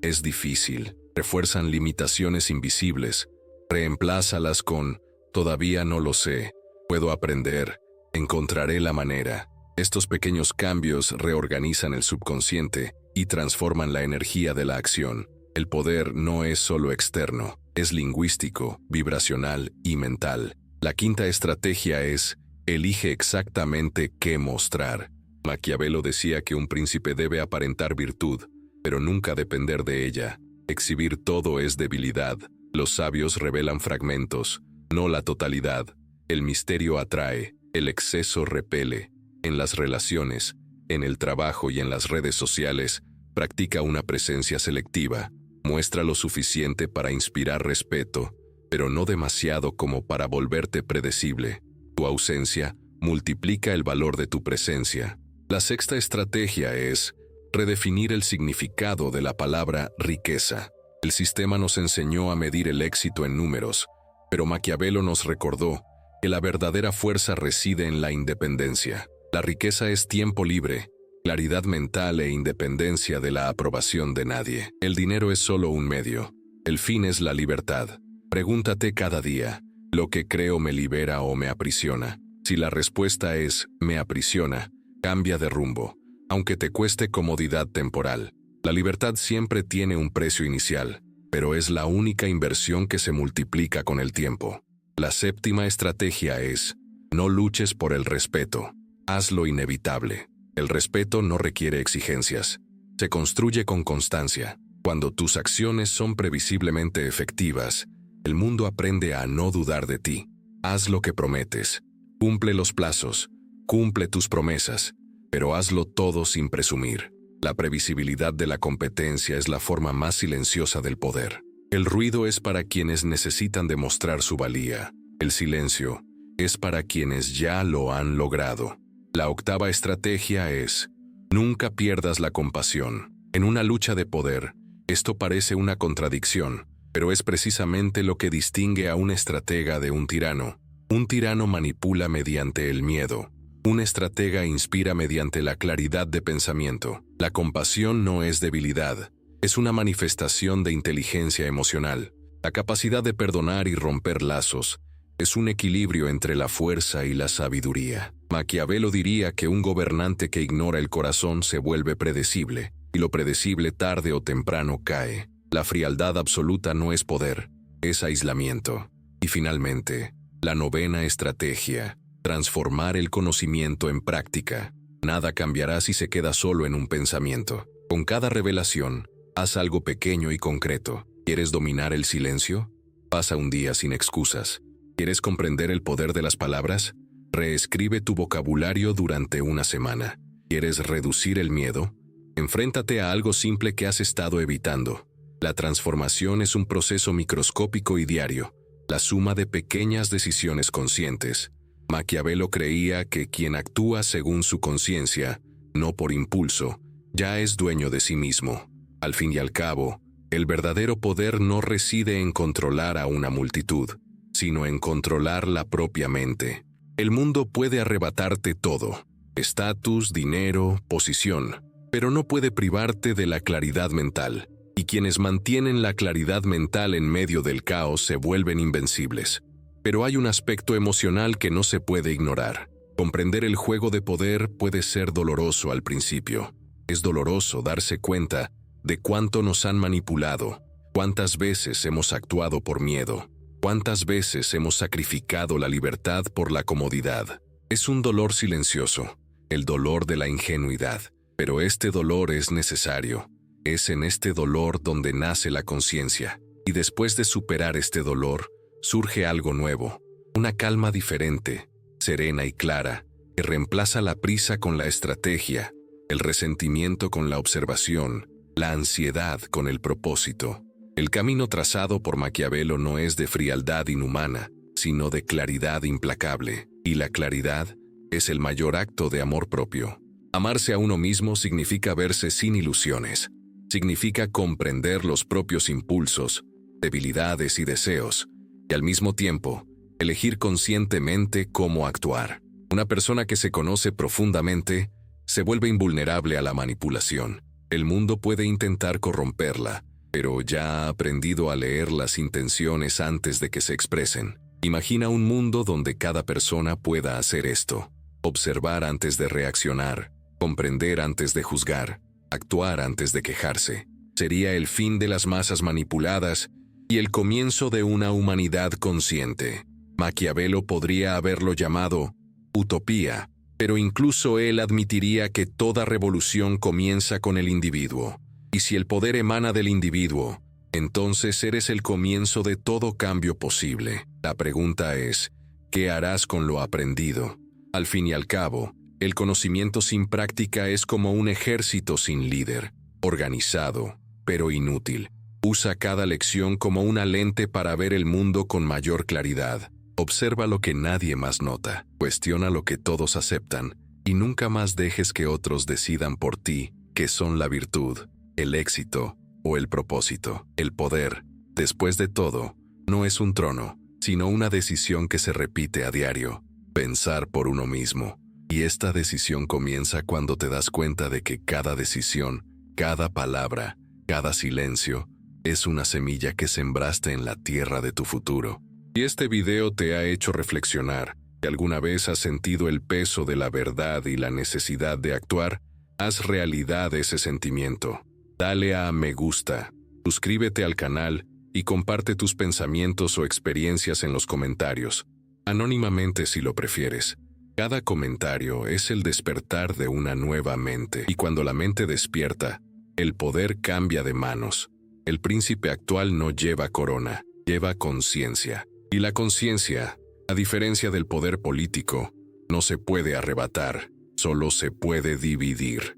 es difícil. Refuerzan limitaciones invisibles. Reemplázalas con todavía no lo sé, puedo aprender, encontraré la manera. Estos pequeños cambios reorganizan el subconsciente y transforman la energía de la acción. El poder no es solo externo, es lingüístico, vibracional y mental. La quinta estrategia es: elige exactamente qué mostrar. Maquiavelo decía que un príncipe debe aparentar virtud, pero nunca depender de ella. Exhibir todo es debilidad. Los sabios revelan fragmentos, no la totalidad. El misterio atrae, el exceso repele. En las relaciones, en el trabajo y en las redes sociales, practica una presencia selectiva. Muestra lo suficiente para inspirar respeto, pero no demasiado como para volverte predecible. Tu ausencia multiplica el valor de tu presencia. La sexta estrategia es redefinir el significado de la palabra riqueza. El sistema nos enseñó a medir el éxito en números, pero Maquiavelo nos recordó que la verdadera fuerza reside en la independencia. La riqueza es tiempo libre, claridad mental e independencia de la aprobación de nadie. El dinero es solo un medio. El fin es la libertad. Pregúntate cada día: ¿lo que creo me libera o me aprisiona? Si la respuesta es me aprisiona, cambia de rumbo, aunque te cueste comodidad temporal. La libertad siempre tiene un precio inicial, pero es la única inversión que se multiplica con el tiempo. La séptima estrategia es: no luches por el respeto, haz lo inevitable. El respeto no requiere exigencias, se construye con constancia. Cuando tus acciones son previsiblemente efectivas, el mundo aprende a no dudar de ti. Haz lo que prometes, cumple los plazos, cumple tus promesas, pero hazlo todo sin presumir. La previsibilidad de la competencia es la forma más silenciosa del poder. El ruido es para quienes necesitan demostrar su valía. El silencio es para quienes ya lo han logrado. La octava estrategia es: nunca pierdas la compasión. En una lucha de poder, esto parece una contradicción, pero es precisamente lo que distingue a un estratega de un tirano. Un tirano manipula mediante el miedo. Un estratega inspira mediante la claridad de pensamiento. La compasión no es debilidad, es una manifestación de inteligencia emocional. La capacidad de perdonar y romper lazos es un equilibrio entre la fuerza y la sabiduría. Maquiavelo diría que un gobernante que ignora el corazón se vuelve predecible, y lo predecible tarde o temprano cae. La frialdad absoluta no es poder, es aislamiento. Y finalmente, la novena estrategia: transformar el conocimiento en práctica. Nada cambiará si se queda solo en un pensamiento. Con cada revelación, haz algo pequeño y concreto. ¿Quieres dominar el silencio? Pasa un día sin excusas. ¿Quieres comprender el poder de las palabras? Reescribe tu vocabulario durante una semana. ¿Quieres reducir el miedo? Enfréntate a algo simple que has estado evitando. La transformación es un proceso microscópico y diario, la suma de pequeñas decisiones conscientes. Maquiavelo creía que quien actúa según su conciencia, no por impulso, ya es dueño de sí mismo. Al fin y al cabo, el verdadero poder no reside en controlar a una multitud, sino en controlar la propia mente. El mundo puede arrebatarte todo: estatus, dinero, posición, pero no puede privarte de la claridad mental. Y quienes mantienen la claridad mental en medio del caos se vuelven invencibles. Pero hay un aspecto emocional que no se puede ignorar. Comprender el juego de poder puede ser doloroso al principio. Es doloroso darse cuenta de cuánto nos han manipulado, cuántas veces hemos actuado por miedo, cuántas veces hemos sacrificado la libertad por la comodidad. Es un dolor silencioso, el dolor de la ingenuidad, pero este dolor es necesario. Es en este dolor donde nace la conciencia. Y después de superar este dolor, surge algo nuevo, una calma diferente, serena y clara, que reemplaza la prisa con la estrategia, el resentimiento con la observación, la ansiedad con el propósito. El camino trazado por Maquiavelo no es de frialdad inhumana, sino de claridad implacable, y la claridad es el mayor acto de amor propio. Amarse a uno mismo significa verse sin ilusiones, significa comprender los propios impulsos, debilidades y deseos, y al mismo tiempo, elegir conscientemente cómo actuar. Una persona que se conoce profundamente se vuelve invulnerable a la manipulación. El mundo puede intentar corromperla, pero ya ha aprendido a leer las intenciones antes de que se expresen. Imagina un mundo donde cada persona pueda hacer esto: observar antes de reaccionar, comprender antes de juzgar, actuar antes de quejarse. Sería el fin de las masas manipuladas y el comienzo de una humanidad consciente. Maquiavelo podría haberlo llamado utopía, pero incluso él admitiría que toda revolución comienza con el individuo. Y si el poder emana del individuo, entonces eres el comienzo de todo cambio posible. La pregunta es, ¿qué harás con lo aprendido? Al fin y al cabo, el conocimiento sin práctica es como un ejército sin líder, organizado, pero inútil. Usa cada lección como una lente para ver el mundo con mayor claridad. Observa lo que nadie más nota, cuestiona lo que todos aceptan, y nunca más dejes que otros decidan por ti qué son la virtud, el éxito o el propósito. El poder, después de todo, no es un trono, sino una decisión que se repite a diario: pensar por uno mismo. Y esta decisión comienza cuando te das cuenta de que cada decisión, cada palabra, cada silencio, es una semilla que sembraste en la tierra de tu futuro. Si este video te ha hecho reflexionar, y alguna vez has sentido el peso de la verdad y la necesidad de actuar, haz realidad ese sentimiento. Dale a me gusta, suscríbete al canal y comparte tus pensamientos o experiencias en los comentarios, anónimamente si lo prefieres. Cada comentario es el despertar de una nueva mente, y cuando la mente despierta, el poder cambia de manos. El príncipe actual no lleva corona, lleva conciencia. Y la conciencia, a diferencia del poder político, no se puede arrebatar, solo se puede dividir.